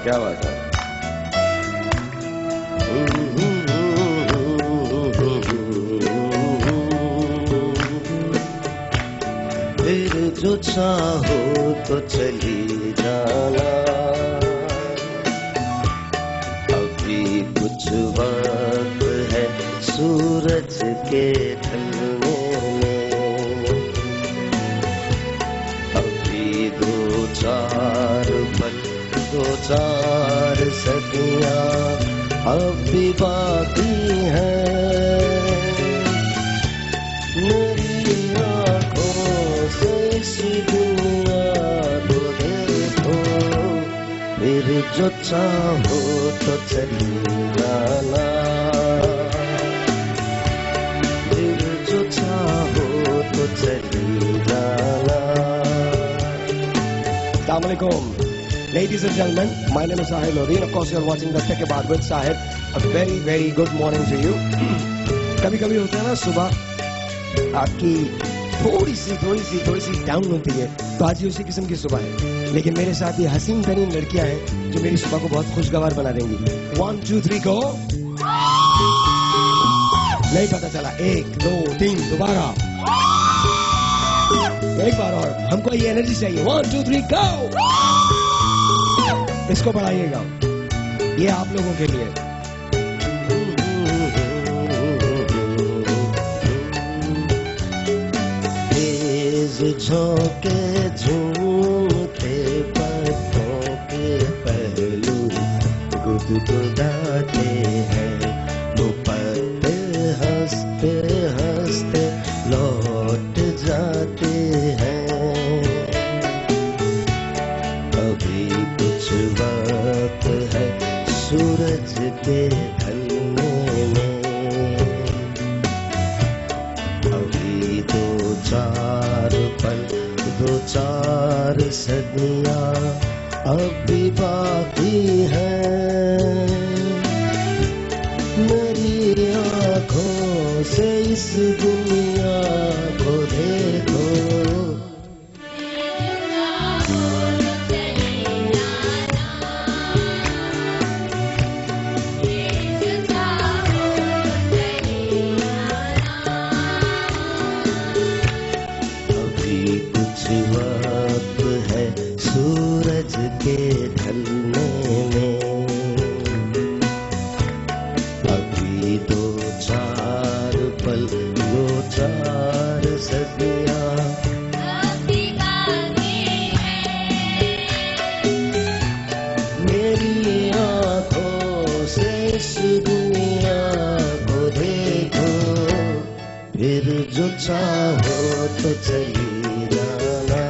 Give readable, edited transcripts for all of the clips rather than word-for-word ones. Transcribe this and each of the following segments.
کیا بات ہے. پھر جو چاہو تو چلی جانا, ابھی کچھ وقت ہے سورج کے ڈھلنے میں, ابھی دو چار پل دو چار صدیاں اب بھی باقی ہیں. میری آنکھوں سے اس دنیا کو دیکھو, پھر جو چاہو تو چلی جانا, پھر جو چاہو تو چلی جانا. السلام علیکم. Ladies and gentlemen, my name is Sahil Lodin. Of course, you are watching the Tech About with Sahil. A very, very good morning to you. کبھی کبھی ہوتا ہے نا صبح آپ کی تھوڑی سی ڈاؤن ہوتی ہے, تو آج یہ اسی قسم کی صبح ہے. لیکن میرے ساتھ یہ حسین ترین لڑکیاں ہیں جو میری صبح کو بہت خوشگوار بنا دیں گی. 1 2 3 گو. نہیں پتا چلا, 1 2 3 دوبارہ, ایک بار اور. ہم کو یہ انرجی چاہیے. 1 2 3 گو. اس کو بڑھائیے گا, یہ آپ لوگوں کے لیے. تیز جھونکے جھومتے پتوں کے پہلو گدگداتے ہیں, وہ پتے ہنستے ہنستے لوٹ جاتے ہیں. ابھی کچھ وقت ہے سورج کے ڈھلنے میں, ابھی دو چار پل دو چار صدیاں اب بھی باقی ہیں. میری آنکھوں سے اس دنیا کو دیکھو, سورج کے ڈھلنے میں, ابھی دو چار پل دو چار صدیاں ابھی باقی ہیں. میری آنکھوں سے اس دنیا کو دیکھو, پھر جو چاہو تو چلی جانا,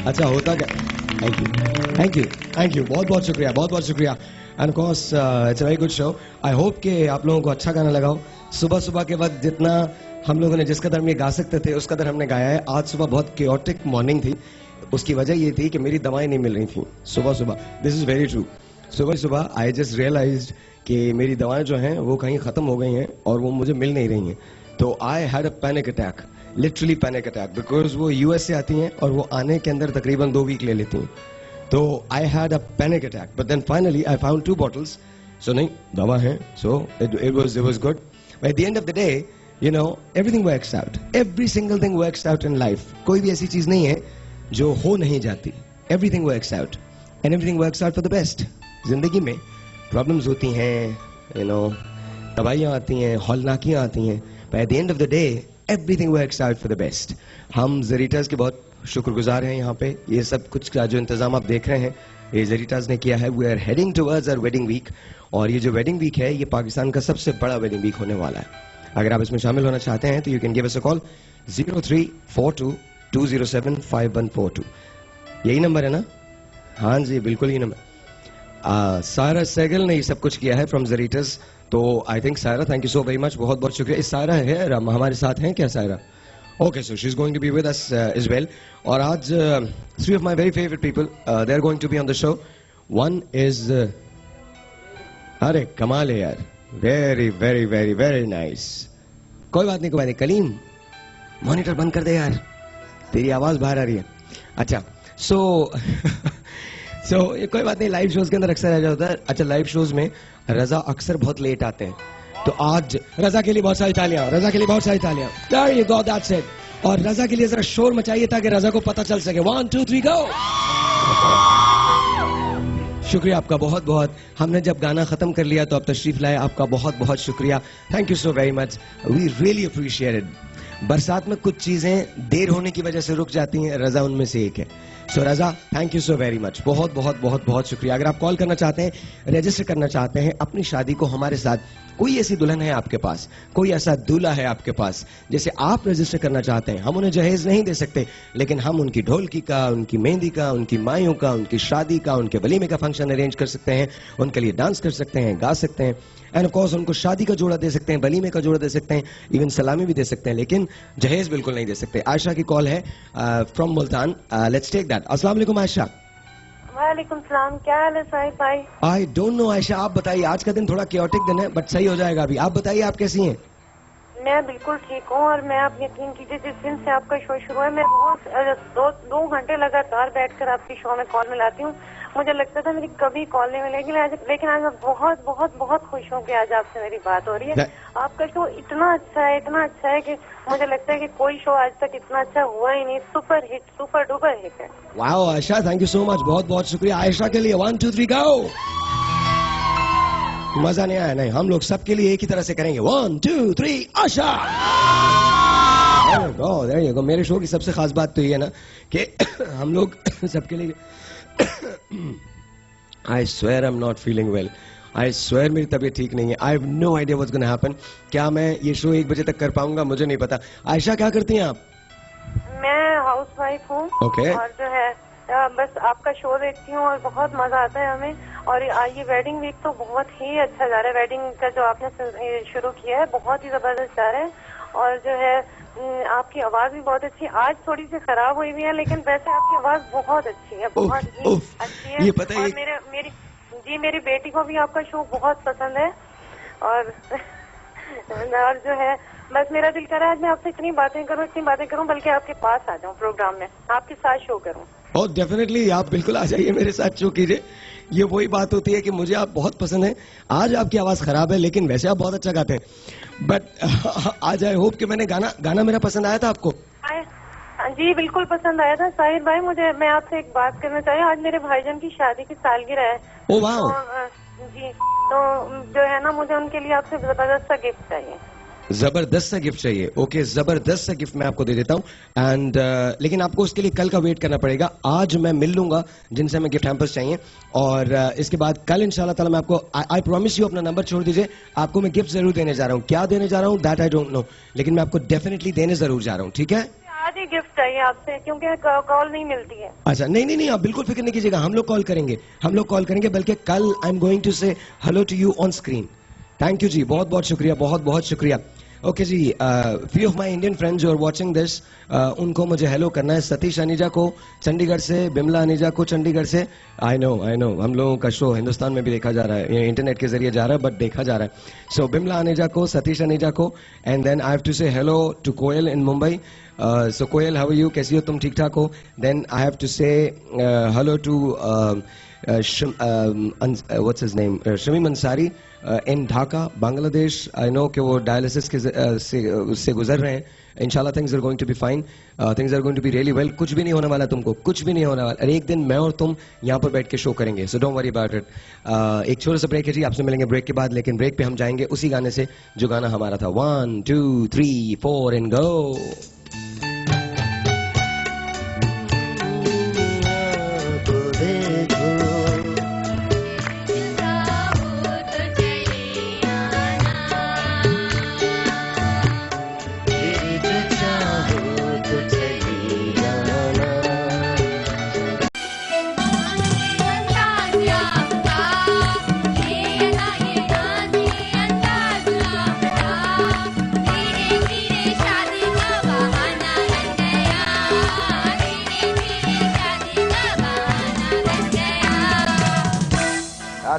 اچھا ہوتا کیا. تھینک یو بہت بہت شکریہ. And of course it's a very good show. I hope کہ آپ لوگوں کو اچھا گانا لگا ہو. صبح کے وقت جتنا ہم لوگوں نے جس قدر میں گا سکتے تھے اس قدر ہم نے گایا ہے. آج صبح بہت کیوٹک مارننگ تھی. اس کی وجہ یہ تھی کہ میری دوائیں نہیں مل رہی تھیں صبح. دس از ویری ٹرو. صبح آئی جسٹ ریئلائزڈ کہ میری دوائیں جو ہیں وہ کہیں ختم ہو گئی ہیں اور وہ مجھے مل نہیں رہی ہیں. تو I had a panic attack, literally panic attack, because وہ US سے آتی ہیں اور وہ آنے کے اندر تقریباً 2 ویک لے لیتی ہیں. تو I had a panic attack, but then finally I found 2 bottles. سو نہیں دوا ہیں, سو it was good. But at the end of the day, you know, everything works out. Every single thing works out in life. کوئی بھی ایسی چیز نہیں ہے جو ہو نہیں جاتی. Everything works out. And everything works out for the best. زندگی میں پرابلمز ہوتی ہیں, you know, تباہیاں آتی ہیں, ہولناکیاں آتی ہیں. But at the end of the day, everything works out for the best. ہم زریٹاز کے بہت شکر گزار ہیں یہاں پہ. یہ سب کچھ کا جو انتظام آپ دیکھ رہے ہیں یہ زریٹاز نے کیا ہے. We are heading towards our wedding week, اور یہ جو ویڈنگ ویک ہے یہ پاکستان کا سب سے بڑا ویڈنگ ویک ہونے والا ہے. اگر آپ اس میں شامل ہونا چاہتے ہیں تو یو کین گیو اس اے کال 0342207514. یہی نمبر ہے نا؟ ہاں جی بالکل یہ نمبر. سائرہ سیگل نے یہ سب کچھ کیا ہے فرام زریٹس. تو I think Saira thank you so very much, بہت بہت شکریہ. اس سائرہ ہے ہمارے ساتھ ہیں کیا Saira? Okay, so she is going to be with us as well. اور آج 3 of my very favourite people they are going to be on the show. One is ارے کمال ہے یار, very very very very nice. کوئی بات نہیں کلیم monitor بند کر دے یار, تیری آواز باہر آ رہی ہے. اچھا سو کوئی بات نہیں, لائیو شوز کے اندر اکثر ایسا ہوتا ہے. اچھا لائیو شوز میں رضا اکثر بہت لیٹ آتے ہیں, تو آج رضا کے لیے بہت ساری تالیاں, رضا کے لیے بہت ساری تالیاں. There you go, that's it. اور رضا کے لیے ذرا شور مچائیے تاکہ رضا کو پتہ چل سکے. 1 2 3 go. شکریہ آپ کا بہت بہت. ہم نے جب گانا ختم کر لیا تو آپ تشریف لائے, آپ کا بہت بہت شکریہ. Thank you so very much, we really appreciate it. برسات میں کچھ چیزیں دیر ہونے کی وجہ سے رک جاتی ہیں, رضا ان میں سے ایک ہے. So Raza thank you so very much, بہت بہت بہت بہت شکریہ. اگر آپ کال کرنا چاہتے ہیں, رجسٹر کرنا چاہتے ہیں اپنی شادی کو ہمارے ساتھ, کوئی ایسی دلہن ہے آپ کے پاس, کوئی ایسا دولہا ہے آپ کے پاس جیسے آپ رجسٹر کرنا چاہتے ہیں, ہم انہیں جہیز نہیں دے سکتے, لیکن ہم ان کی ڈھولکی کا, ان کی مہندی کا, ان کی مایوں کا, ان کی شادی کا, ان کے ولیمے کا فنکشن ارینج کر سکتے ہیں, ان کے لیے ڈانس کر سکتے ہیں, گا سکتے ہیں, اینڈ آف کورس ان کو شادی کا جوڑا دے سکتے ہیں, ولیمے کا جوڑا دے سکتے ہیں, ایون سلامی بھی دے سکتے ہیں, لیکن جہیز بالکل نہیں دے سکتے. عائشہ کی کال ہے from Multan, let's take that. السلام علیکم عائشہ. وعلیکم السلام, کیا حال ہے صاحب بھائی؟ آئی ڈونٹ نو عائشہ, آپ بتائیے. آج کا دن تھوڑا کیوٹک دن ہے بٹ صحیح ہو جائے گا ابھی. آپ بتائیے آپ کیسی ہیں؟ میں بالکل ٹھیک ہوں, اور میں آپ یقین کیجیے جس دن سے آپ کا شو شروع ہے میں بہت 2 گھنٹے لگاتار بیٹھ کر آپ کی شو میں کال ملاتی ہوں. مجھے لگتا تھا میری کبھی کال نہیں ملے گی, لیکن آج میں بہت بہت بہت خوش ہوں کہ آج آپ سے میری بات ہو رہی ہے. آپ کا شو اتنا اچھا ہے کہ مجھے لگتا ہے کہ کوئی شو آج تک اتنا اچھا ہوا ہی نہیں. سپر ہٹ, سپر ڈوپر ہٹ ہے. واو عائشہ, تھینک یو سو مچ, بہت بہت شکریہ. عائشہ کے لیے 1 2 3 گو. مزہ نہیں آیا؟ نہیں, ہم لوگ سب کے لیے ایک ہی طرح سے کریں گے. 1 2 3 عائشہ. میرے شو کی سب سے خاص بات تو یہ ہے نا کہ ہم لوگ سب کے لیے I swear I'm not feeling well. I swear میری طبیعت ٹھیک نہیں ہے. I have no idea what's gonna happen. کیا میں یہ شو 1 بجے تک کر پاؤں گا مجھے نہیں پتا. عائشہ کیا کرتی ہیں آپ؟ میں ہاؤس وائف ہوں. اوکے. اور جو ہے بس آپ کا شو دیکھتی ہوں اور بہت مزہ آتا ہے ہمیں. اور یہ ویڈنگ ویک تو بہت ہی اچھا جا رہا ہے. ویڈنگ کا جو آپ نے شروع کیا ہے بہت ہی زبردست جا رہا ہے. اور جو ہے آپ کی آواز بھی بہت اچھی ہے. آج تھوڑی سی خراب ہوئی ہوئی ہے لیکن ویسے آپ کی آواز بہت اچھی ہے, بہت ہی اچھی ہے. یہ پتہ ہے, اور میری بیٹی کو بھی آپ کا شو بہت پسند ہے. اور جو ہے بس میرا دل کر رہا ہے آج میں آپ سے اتنی باتیں کروں بلکہ آپ کے پاس آ جاؤں پروگرام میں, آپ کے ساتھ شو کروں. اور ڈیفینیٹلی آپ بالکل آ جائیے میرے ساتھ شو کیجیے. یہ وہی بات ہوتی ہے کہ مجھے آپ بہت پسند ہیں. آج آپ کی آواز خراب ہے لیکن ویسے آپ بہت اچھا گاتے ہیں. بٹ آج آئی ہوپ کہ میں نے گانا میرا پسند آیا تھا آپ کو. جی بالکل پسند آیا تھا. ساحر بھائی میں آپ سے ایک بات کرنا چاہیے. آج میرے بھائی جان کی شادی کی سالگرہ ہے. او واو. جی تو جو ہے نا مجھے ان کے لیے آپ سے زبردست سا گفٹ چاہیے. زبردست سا گفٹ چاہیے؟ اوکے, زبردست سا گفٹ میں آپ کو دے دیتا ہوں. اینڈ لیکن آپ کو اس کے لیے کل کا ویٹ کرنا پڑے گا. آج میں مل لوں گا جن سے ہمیں گفٹ ہیمپرز چاہیے, اور اس کے بعد کل انشاءاللہ تعالیٰ میں آپ کو آئی پرومس یو, اپنا نمبر چھوڑ دیجیے. آپ کو میں گفٹ ضرور دینے جا رہا ہوں. کیا دینے جا رہا ہوں دیٹ آئی ڈونٹ نو, لیکن میں آپ کو ڈیفینیٹلی دینے ضرور جا رہا ہوں. ٹھیک ہے, آج ہی گفٹ چاہیے آپ سے کیونکہ کال نہیں ملتی ہے. اچھا نہیں, آپ بالکل فکر نہیں کیجیے گا, ہم لوگ کال کریں گے. بلکہ کل آئی ایم گوئنگ ٹو سے hello to you on screen. Thank you ji, بہت بہت شکریہ, بہت بہت شکریہ. Okay ji, few of my Indian friends جو آر واچنگ دس, ان کو مجھے ہیلو کرنا ہے. ستیش انیجا کو چنڈی گڑھ سے, بملا انیجا کو چنڈی گڑھ سے. آئی نو ہم لوگوں کا شو ہندوستان میں بھی دیکھا جا رہا ہے, انٹرنیٹ کے ذریعے جا رہا ہے بٹ دیکھا جا رہا ہے. سو بملا انیجا کو, ستیش انیجا کو, and then I have to سے hello to Koel in Mumbai. So Koel how are you, کیسی ہو تم, ٹھیک ٹھاک ہو. دین آئی ہیو ٹو سے ہیلو ٹو what's his name, Shamim Ansari in Dhaka, Bangladesh. I know کہ وہ ڈائلسس سے گزر رہے ہیں. انشاءاللہ things are going to be fine, things are going to be really well. کچھ بھی نہیں ہونے والا تم کو, کچھ بھی نہیں ہونے والا. ایک دن میں اور تم یہاں پر بیٹھ کے شو کریں گے, so don't worry about it. ایک چھوٹا سا بریک ہے جی, آپ سے ملیں گے بریک کے بعد, لیکن بریک پہ ہم جائیں گے اسی گانے سے جو گانا ہمارا تھا. 1 2 3 4 and go.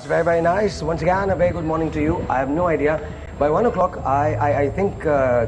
very nice. Once again, a very good morning to you. I have no idea. By 1 o'clock, I think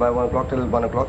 by 1 o'clock till 1 o'clock,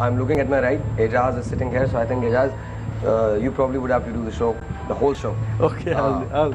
I'm looking at my right. Ejaz is sitting here, so I think Ejaz, you probably would have to do the show, the whole show. Okay, I'll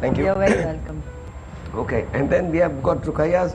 Thank you. You're very welcome. Okay, and then we have got Ruqayyah's.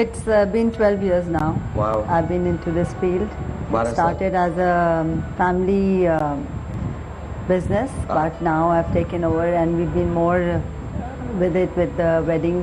It's been 12 years now. Wow. I've been into this field. Maharashtra. Started as a family business, but now I've taken over and we've been more with it, with the wedding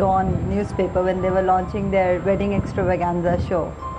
Dawn newspaper when they were launching their wedding extravaganza show.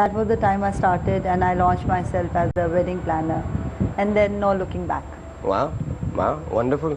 That was the time I started and I launched myself as a wedding planner. And then no looking back. Wow, wonderful.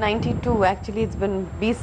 92 actually. It's been 20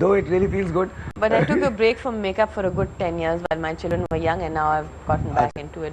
Though it really feels good. But I took a break from makeup for a good 10 years while my children were young, and now I've gotten back into it.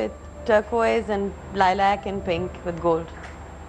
with turquoise and lilac and pink with gold.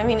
I mean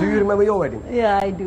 Do you remember your wedding? Yeah, I do.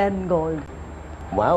and gold. Wow.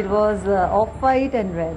It was off-white and red.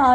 how.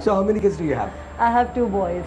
So how many kids do you have? I have 2 boys.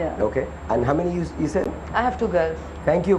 Yeah. Okay. And how many you said? I have 2 girls. Thank you.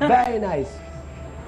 Very nice.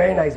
Very nice.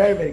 Very.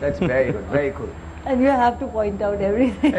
That's very good. Very cool. And you have to point out everything.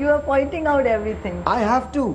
You are pointing out everything. I have to.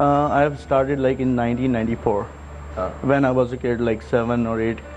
I have started like in 1994. When I was a kid, like 7 or 8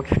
Okay.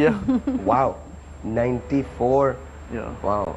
Yeah. Wow. 94. Yeah. Wow.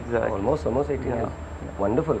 Exactly. Almost 18 years. Wonderful.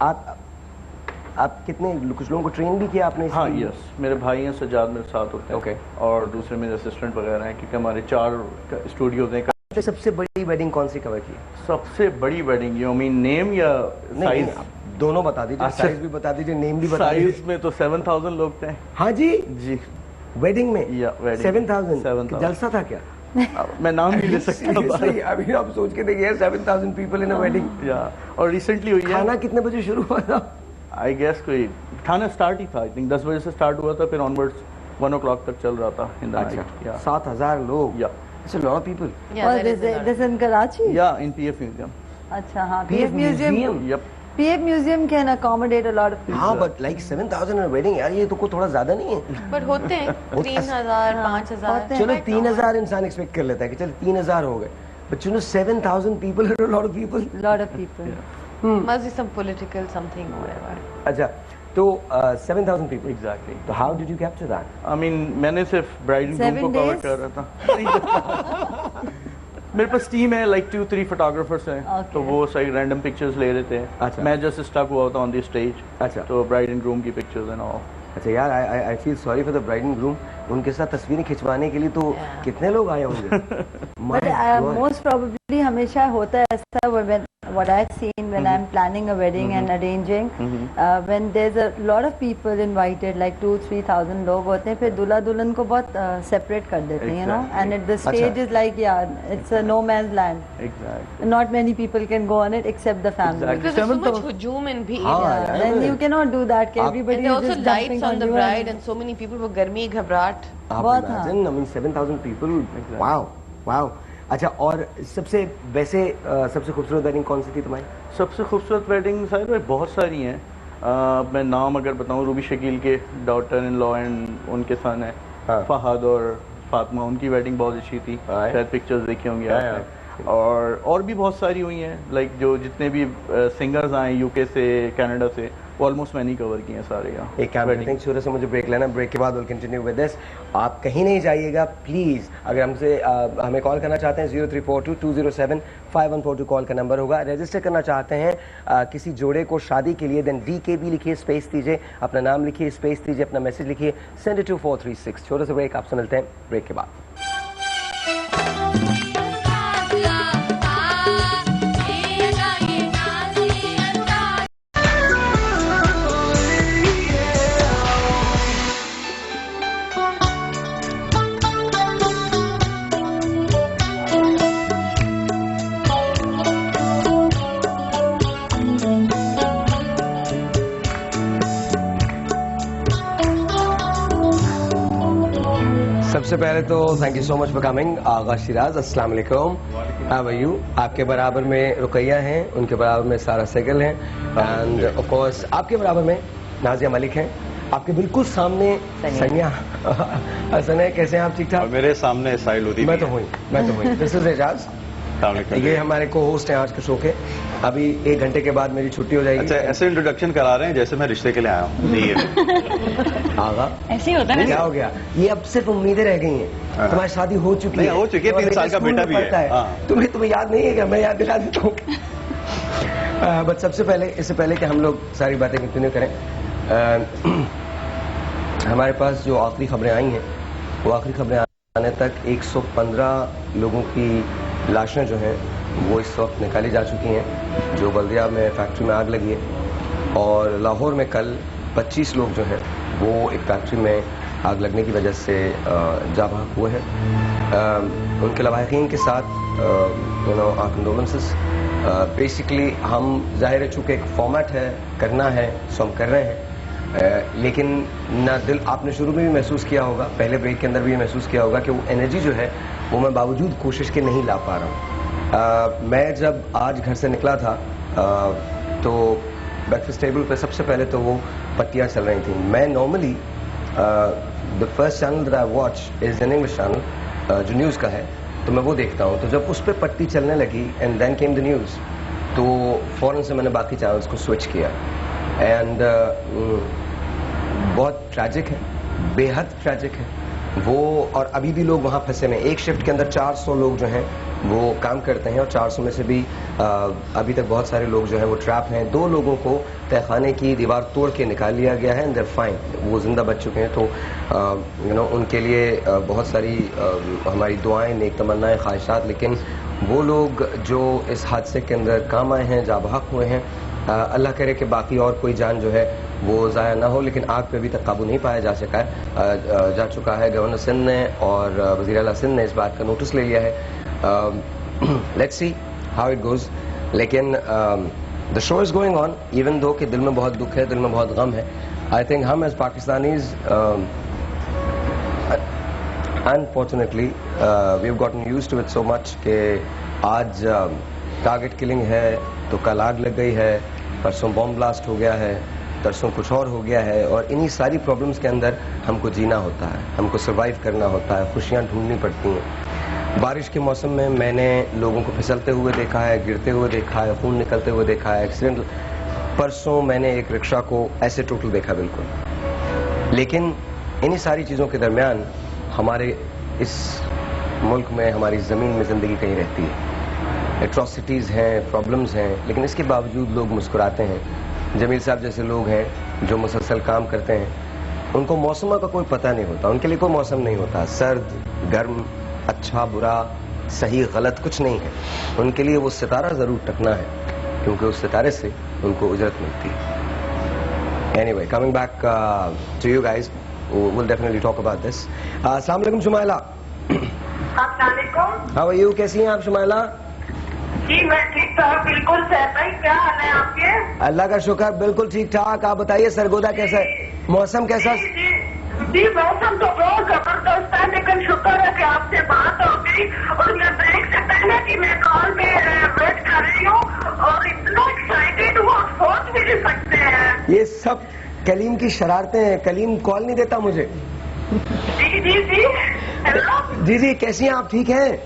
آپ کتنے کچھ لوگوں کو train بھی کیا آپ نے؟ ہاں یس، میرے بھائی ہیں سجاد میرے ساتھ ہوتے ہیں. اوکے. اور دوسرے میرے اسسٹنٹ وغیرہ ہیں کیونکہ ہمارے 4 اسٹوڈیوز ہیں. سب سے بڑی ویڈنگ کون سی کور کی؟ سب سے بڑی ویڈنگ یو مین نیم یا سائز؟ دونوں بتا دیجیے، سائز بھی بتا دیجیے، نیم بھی بتا دیجیے. سائز میں تو 7000 لوگ تھے. ہاں جی جی ویڈنگ میں 7,000 جلسہ تھا کیا؟ میں نام نہیں لے سکتا. ابھی آپ سوچ کے دیکھیے 7,000 پیپل ان ویڈنگ. اور ریسنٹلی ہوئی ہے. کھانا کتنے بجے شروع ہوا تھا؟ آئی گیس کوئی کھانا اسٹارٹ ہی تھا، آئی تھنک 10 بجے سے اسٹارٹ ہوا تھا، پھر آنورڈس 1 o'clock تک چل رہا تھا. 7,000 لوگ. It's a lot of people. Yeah, there is a lot. This in Karachi? Yeah, in PF Museum. Acha, haan. PF Museum. Yep. PF Museum can accommodate a lot of people. ہاں but like 7,000 in wedding یار یہ تو کوئی تھوڑا زیادہ نہیں ہے. But ہوتے ہیں 3,000 5,000. چلو 3,000 انسان ایکسپیکٹ کر لیتا ہے کہ چل 3,000 ہو گئے. But you know 7,000 people are a lot of people. Lot of people. Must be some political something or whatever. اچھا تو 7,000 people. Exactly. So how did you capture that? I mean میں نے صرف برائڈ اینڈ گروم کو کور کر رہا تھا. میرے پاس ٹیم ہے لائک 2-3 فوٹوگرافرس ہیں تو وہ صحیح رینڈم پکچرز لے رہے تھے. میں جسٹ اسٹک ہوا ہوتا آن دی اسٹیج. اچھا تو برائڈ اینڈ گروم کی پکچرز اینڈ آل. اچھا یار I feel sorry for the bride and groom. ان کے ساتھ تصویریں کھنچوانے کے لیے تو کتنے لوگ آئے ہوں گے. But most probably ہمیشہ ہوتا ہے ایسا. What I've seen when I'm planning a wedding and arranging, when there's a lot of people invited, like 2,000-3,000 لوگ ہوتے ہیں, پھر دلہا دلہن کو بہت separate کر دیتے ہیں, you know, and at the stage is like, yeah, it's a no man's land. Exactly. Not many people can go on it except the family. Because there's so much hujoom and bheed. Then you cannot do that. Everybody And there is also just jumping lights on the you bride and so many people were garmi ghabrat. آپ imagine, I mean 7,000 people. Wow. اچھا اور سب سے ویسے سب سے خوبصورت wedding کون سی تھی تمہاری؟ سب سے خوبصورت ویڈنگ شاید بہت ساری ہیں. میں نام اگر بتاؤں روبی شکیل کے ڈاٹر ان لا اینڈ ان کے سن ہے فہد اور فاطمہ, ان کی ویڈنگ بہت اچھی تھی. شاید پکچرز دیکھی ہوں گی آپ نے. اور بھی بہت ساری ہوئی ہیں لائک جو جتنے بھی سنگرز آئے یو کے سے کینیڈا سے وہ آلموسٹ میں نے کور کیے ہیں سارے. ایک کام کرتے ہیں شروع سے مجھے بریک لینا, بریک کے بعد ول کنٹینیو ود دس. آپ کہیں نہیں جائیے گا پلیز. اگر ہمیں کال کرنا چاہتے ہیں 0342-207-5142 کال کا نمبر ہوگا. رجسٹر کرنا چاہتے ہیں کسی جوڑے کو شادی کے لیے دین DKB لکھیے, اسپیس دیجیے, اپنا نام لکھیے, اسپیس دیجیے, اپنا میسج لکھیے, سینڈ اٹ ٹو 436. چھوٹا سا بریک, آپ سے ملتے ہیں بریک کے بعد. سب سے پہلے تو thank you so much for coming. Agha Shiraz, السلام علیکم. How are you? آپ کے برابر میں رقیہ ہیں, ان کے برابر میں سارا سیگل ہیں, اینڈ آف کورس آپ کے برابر میں نازیہ ملک ہیں. آپ کے بالکل سامنے سنیا حسن ہے. کیسے ہیں آپ؟ ٹھیک ٹھاک. میرے سامنے ساحل لودھی. میں تو ہوئی. دس از اعجاز. یہ ہمارے کو ہوسٹ ہیں آج کے شو کے. ابھی 1 گھنٹے کے بعد میری چھٹی ہو جائے گی. اچھا ایسے انٹروڈکشن کرا رہے ہیں جیسے میں رشتے کے لیے آیا ہوں. آغا ایسے ہی ہوتا ہے. کیا ہو گیا؟ یہ اب صرف امیدیں رہ گئی ہیں. تمہاری شادی ہو چکی ہے. ہو چکی ہے, 3 سال کا بیٹا بھی ہے. تمہیں یاد نہیں ہے کہ میں یاد دلا دیتا ہوں. بٹ سب سے پہلے, اس سے پہلے کہ ہم لوگ ساری باتیں کنٹینیو کریں, ہمارے پاس جو آخری خبریں آئی ہیں وہ آخری خبریں آنے تک 115 لوگوں کی لاشیں جو ہیں وہ اس وقت نکالی جا چکی ہیں جو بلدیہ میں فیکٹری میں آگ لگی ہے. اور لاہور میں کل 25 لوگ جو ہیں وہ ایک فیکٹری میں آگ لگنے کی وجہ سے جاں بحق ہوئے ہیں. ان کے لواحقین کے ساتھ our condolences. بیسکلی ہم ظاہر ہے چونکہ ایک فارمیٹ ہے, کرنا ہے سو ہم کر رہے ہیں, لیکن نہ دل, آپ نے شروع میں بھی محسوس کیا ہوگا, پہلے بریک کے اندر بھی محسوس کیا ہوگا کہ وہ انرجی جو ہے وہ میں باوجود کوشش کے نہیں لا پا رہا ہوں. میں جب آج گھر سے نکلا تھا تو بریکفاسٹ ٹیبل پہ سب سے پہلے تو وہ پٹیاں چل رہی تھیں. میں normally the first channel that I watch is an English channel جو نیوز کا ہے, تو میں وہ دیکھتا ہوں. تو جب اس پہ پٹی چلنے لگی and then came the news, تو فوراً سے میں نے باقی چینلز کو سوئچ کیا. اینڈ بہت ٹریجک ہے, بے حد ٹریجک ہے. وہ اور ابھی بھی لوگ وہاں پھنسے ہوئے ہیں. ایک شفٹ کے اندر 400 لوگ جو ہیں وہ کام کرتے ہیں اور 400 میں سے بھی ابھی تک بہت سارے لوگ جو ہیں وہ ٹریپ ہیں. 2 لوگوں کو تہہ خانے کی دیوار توڑ کے نکال لیا گیا ہے, اینڈ دیر فائن, وہ زندہ بچ چکے ہیں. تو ان کے لیے بہت ساری ہماری دعائیں, نیک تمنائیں, خواہشات. لیکن وہ لوگ جو اس حادثے کے اندر کام آئے ہیں, جاں بحق ہوئے ہیں, اللہ کرے کہ باقی اور کوئی جان جو ہے وہ ضائع نہ ہو. لیکن آگ پہ ابھی تک قابو نہیں پایا جا چکا ہے. گورنر سندھ نے اور وزیر اعلیٰ سندھ نے اس بات کا نوٹس لے لیا ہے. Let's see how it goes. لیکن دا شو is going on, even though کہ دل میں بہت دکھ ہے, دل میں بہت غم ہے. آئی تھنک ہم as Pakistanis unfortunately we've gotten used to it so much کہ آج ٹارگٹ کلنگ ہے تو کل آگ لگ گئی ہے, پرسوں بوم بلاسٹ ہو گیا ہے, ترسوں کچھ اور ہو گیا ہے. اور انہی ساری پرابلمس کے اندر ہم کو جینا ہوتا ہے, ہم کو سروائیو کرنا ہوتا ہے, خوشیاں ڈھونڈنی پڑتی ہیں. بارش کے موسم میں میں نے لوگوں کو پھسلتے ہوئے دیکھا ہے, گرتے ہوئے دیکھا ہے, خون نکلتے ہوئے دیکھا ہے, ایکسیڈنٹ. پرسوں میں نے ایک رکشہ کو ایسے ٹوٹل دیکھا بالکل. لیکن انہی ساری چیزوں کے درمیان ہمارے اس ملک میں, ہماری زمین میں زندگی کہیں رہتی ہے. ایٹراسٹیز ہیں, پرابلمز ہیں, لیکن اس کے باوجود لوگ مسکراتے ہیں. جمیل صاحب جیسے لوگ ہیں جو مسلسل کام کرتے ہیں, ان کو موسموں کا کوئی پتہ نہیں ہوتا, ان کے لیے کوئی موسم نہیں ہوتا. سرد, گرم, اچھا, برا, صحیح, غلط کچھ نہیں ہے. ان کے لیے وہ ستارہ ضرور ٹکنا ہے, کیونکہ اس ستارے سے ان کو اجرت ملتی ہے. Anyway, coming back to you guys, we'll definitely talk about this. السلام علیکم شمائلہ. السلام علیکم. How are you? کیسی ہیں آپ شمائلہ؟ جی میں ٹھیک ٹھاک, بالکل صحت بھائی, کیا حال ہے آپ کے؟ اللہ کا شکر, بالکل ٹھیک ٹھاک. آپ بتائیے سرگودا کیسا ہے, موسم کیسا؟ جی موسم تو بہت زبردست ہے, لیکن شکر ہے کہ آپ سے بات ہو گئی. اور میں بریک سے پہلے کی میں کال میں ویٹ کر رہی ہوں اور اتنا ایکسائٹیڈ ہوں, آپ سوچ بھی نہیں سکتے ہیں. یہ سب کلیم کی شرارتیں ہیں. کلیم کال نہیں دیتا مجھے. جی جی جی ہیلو. جی جی, کیسی ہیں آپ, ٹھیک ہیں؟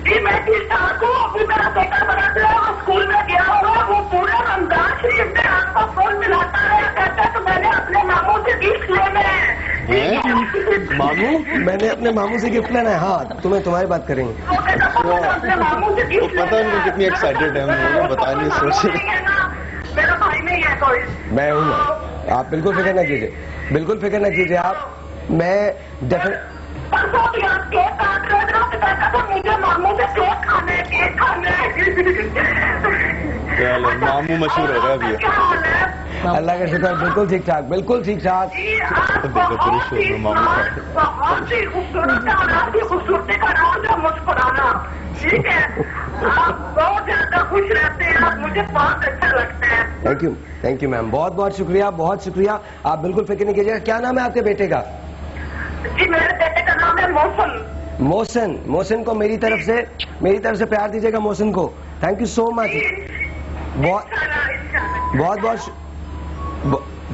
جی میں ٹھیک ٹھاک ہوں. ابھی میرا بیٹا بڑا جو ہے وہ اسکول میں گیا ہوا, وہ پورا رمضان شریف میں آپ کا فون ملاتا ہے, کہتا تو میں نے اپنے ماموں سے گفٹ لینا ہے. ماموں, میں نے اپنے ماموں سے گفٹ لینا ہے. ہاں, تمہاری بات کریں گے. اپنے ماموں سے گفٹ پتہ نہیں کتنی ایکسائٹیڈ ہے, بتا نہیں سوچ رہے. میرا بھائی نہیں ہے کوئی. میں ہوں نا, آپ بالکل فکر نہ کیجیے, بالکل فکر نہ کیجیے آپ. میں پرسوں بھی آپ کیک کاٹ رہے تھے, کہتا تھا مجھے ماموں سے کیک کھانا ہے, کیک کھانا ہے. ماموں مشہور ہو رہا ہے ابھی. کیا حال ہے؟ اللہ کا شکر, بالکل ٹھیک ٹھاک, بالکل ٹھیک ٹھاک. جی آپ بہت ہی خوبصورت ہے, اور آپ کی خوبصورتی کا راز ہے مسکرانا. ٹھیک ہے, آپ بہت زیادہ خوش رہتے ہیں, آپ مجھے بہت اچھا لگتا ہے. تھینک یو میم, بہت بہت شکریہ, بہت شکریہ. آپ بالکل فکر نہیں کیجیے. کیا نام ہے آپ کے بیٹے کا؟ جی میرے بیٹے کا نام ہے محسن. محسن. محسن کو میری طرف سے پیار دیجیے گا محسن کو. تھینک یو سو مچ.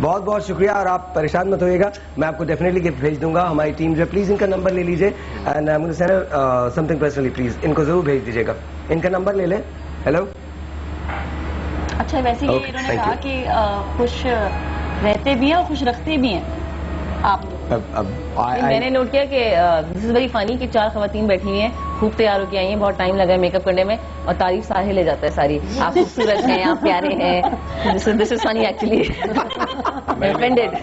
بہت بہت شکریہ, اور آپ پریشان مت ہوئیے گا, میں آپ کو ڈیفینیٹلی گفٹ بھیج دوں گا. ہماری ٹیم جو ہے, پلیز ان کا نمبر لے لیجیے, اینڈ مجھے send something personally, please ان کو ضرور بھیج دیجیے گا. ان کا نمبر لے لیں. ہیلو. اچھا, ویسے یہ انہوں نے کہا کہ خوش رہتے بھی ہیں اور خوش رکھتے بھی ہیں آپ. میں نے نوٹ کیا کہ دس از ویری فنی کہ 4 خواتین بیٹھی ہوئی ہیں, خوب تیار ہو کے آئی ہیں, بہت ٹائم لگا ہے میک اپ کرنے میں, اور تعریف ساحل لے جاتا ہے ساری. آپ خوبصورت ہیں, آپ پیارے ہیں. دس از فنی ایکچولی.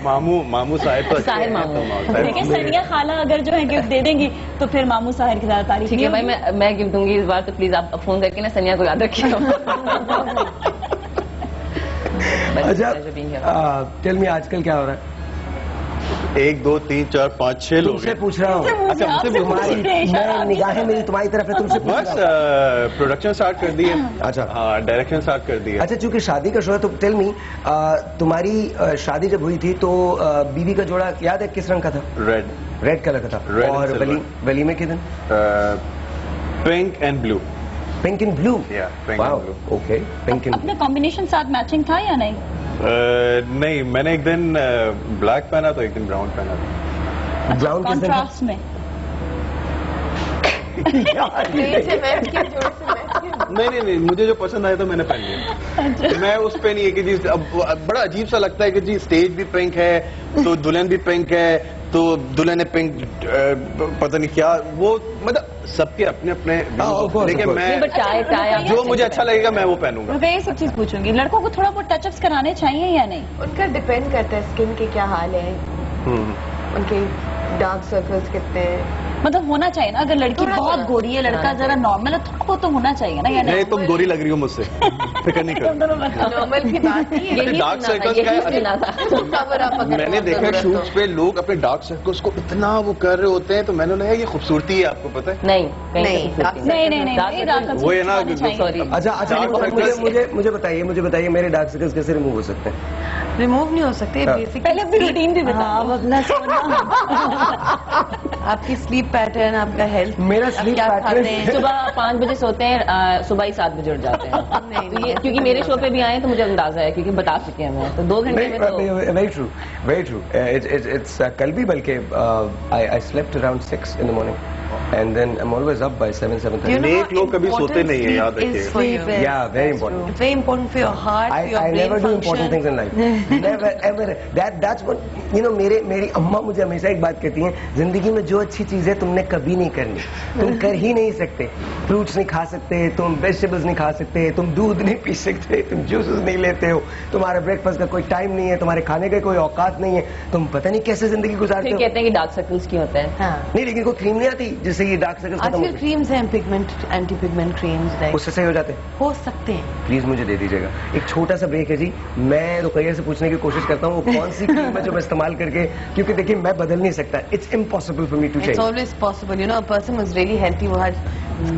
ماموں صاحب تو ساحل ماموں. دیکھیں ثانیہ خالہ اگر جو ہے گفٹ دے دیں گی تو پھر ماموں ساحل کی زیادہ تعریف. ٹھیک ہے بھائی, میں گفٹ دوں گی اس بار, تو پلیز آپ فون کر کے نا ثانیہ کو یاد رکھیے. اچھا, ٹیل می آج کل کیا ہو رہا ہے؟ 1 2 3 4 5 6 لوگ سے پوچھ رہا ہوں. اچھا, مجھ سے میں نگاہیں میری تمہاری طرف ہے, تم سے بس پروڈکشن سٹارٹ کر دی ہے. اچھا, ہاں, ڈائریکشن سٹارٹ کر دی ہے. اچھا, چونکہ شادی کا شو ہے تو ٹیل می, تمہاری شادی جب ہوئی تھی تو بیوی کا جوڑا یاد ہے کس رنگ کا تھا؟ ریڈ کلر کا تھا. اور ولیمے کے دن pink and blue. Pink and blue. Okay, pink and اپنا کمبینیشن ساتھ میچنگ تھا یا نہیں؟ نہیں, میں نے ایک دن بلیک پہنا تو ایک دن براؤن پہنا تھا. براؤن کس دن؟ کانٹراسٹ میں. نہیں, مجھے جو پسند آیا تو میں نے پہن لیا. میں اس پہ نہیں ہے کہ جی, اب بڑا عجیب سا لگتا ہے کہ جی اسٹیج بھی پنک ہے تو دلہن بھی پنک ہے, تو دلہن نے پنک پتہ نہیں کیا, وہ مطلب سب کے اپنے اپنے, لیکن میں جو مجھے اچھا لگے گا میں وہ پہنوں گا. میں یہ سب چیز پوچھوں گی, لڑکوں کو تھوڑا بہت ٹچ اپس کرانے چاہیے یا نہیں؟ ان کا ڈپینڈ کرتا ہے اسکن کے کیا حال ہے, ان کے ڈارک سرکلز کتنے ہیں. مطلب ہونا چاہیے نا, اگر لڑکی بہت گوری ہے, لڑکا ذرا نارمل ہے, تھوڑا بہت تو ہونا چاہیے نا. نہیں تم گوری لگ رہی ہو مجھ سے, فکر نہیں کرو. نارمل کی بات نہیں ہے, ڈارک سرکلز کا میں نے دیکھا شوٹس پہ لوگ اپنے ڈارک سرکلز کو اتنا وہ کر رہے ہوتے ہیں, تو میں نے کہا یہ خوبصورتی ہے, آپ کو پتہ ہے؟ نہیں, وہ ہے نا. اچھا مجھے بتائیے میرے ڈارک سرکلز کیسے ریموو ہو سکتے ہیں؟ ریموو نہیں ہو سکتے. پہلے اپنی روٹین بھی بتاؤ اپنا. آپ کی سلیپ پیٹرن, آپ کا ہیلتھ, میرا سلیپ پیٹرن صبح 5 بجے سوتے ہیں, صبح ہی 7 بجے اٹھ جاتے ہیں. کیونکہ میرے شو پہ بھی آئے تو مجھے اندازہ ہے, کیونکہ بتا چکے ہیں میں, تو 2 گھنٹے میں. Very true. اٹس کل بھی بلکہ I slept around 6 in the morning. And then I'm always up by 7:30. نیک لوگ کبھی سوتے نہیں ہیں, یاد رکھیے. Yeah, very important. It's very important for your heart, for your I brain never do function. important things in life. Never ever. That's what میری اماں مجھے ہمیشہ ایک بات کہتی ہیں, زندگی میں جو اچھی چیز ہے تم نے کبھی نہیں کرنی, تم کر ہی نہیں سکتے. فروٹس نہیں کھا سکتے, تم ویجیٹیبلز نہیں کھا سکتے, تم دودھ نہیں پی سکتے, تم جوسز نہیں لیتے ہو, تمہارا بریک فاسٹ کا کوئی ٹائم نہیں ہے, تمہارے کھانے کا کوئی اوقات نہیں ہے, تم پتہ نہیں کیسے زندگی گزارتے ہو. کہتے ہیں کہ ڈارک سرکلز کیوں ہوتے ہیں. نہیں لیکن کوئی کریم نہیں آتی جس سے یہ ڈارک سرکلز ختم ہو جائے. کریمز ہیں, پگمنٹ, اینٹی پگمنٹ کریمز, اس سے صحیح ہو جاتے ہو سکتے ہیں. پلیز مجھے دے دیجیے گا. ایک چھوٹا سا بریک ہے جی, میں رقیہ سے پوچھنے کی کوشش کرتا ہوں وہ کون سی کریم ہے جو میں استعمال کر کے, کیونکہ دیکھیے میں بدل نہیں سکتا. It's impossible for me to change. It's always possible. You know, a person was really healthy, وہ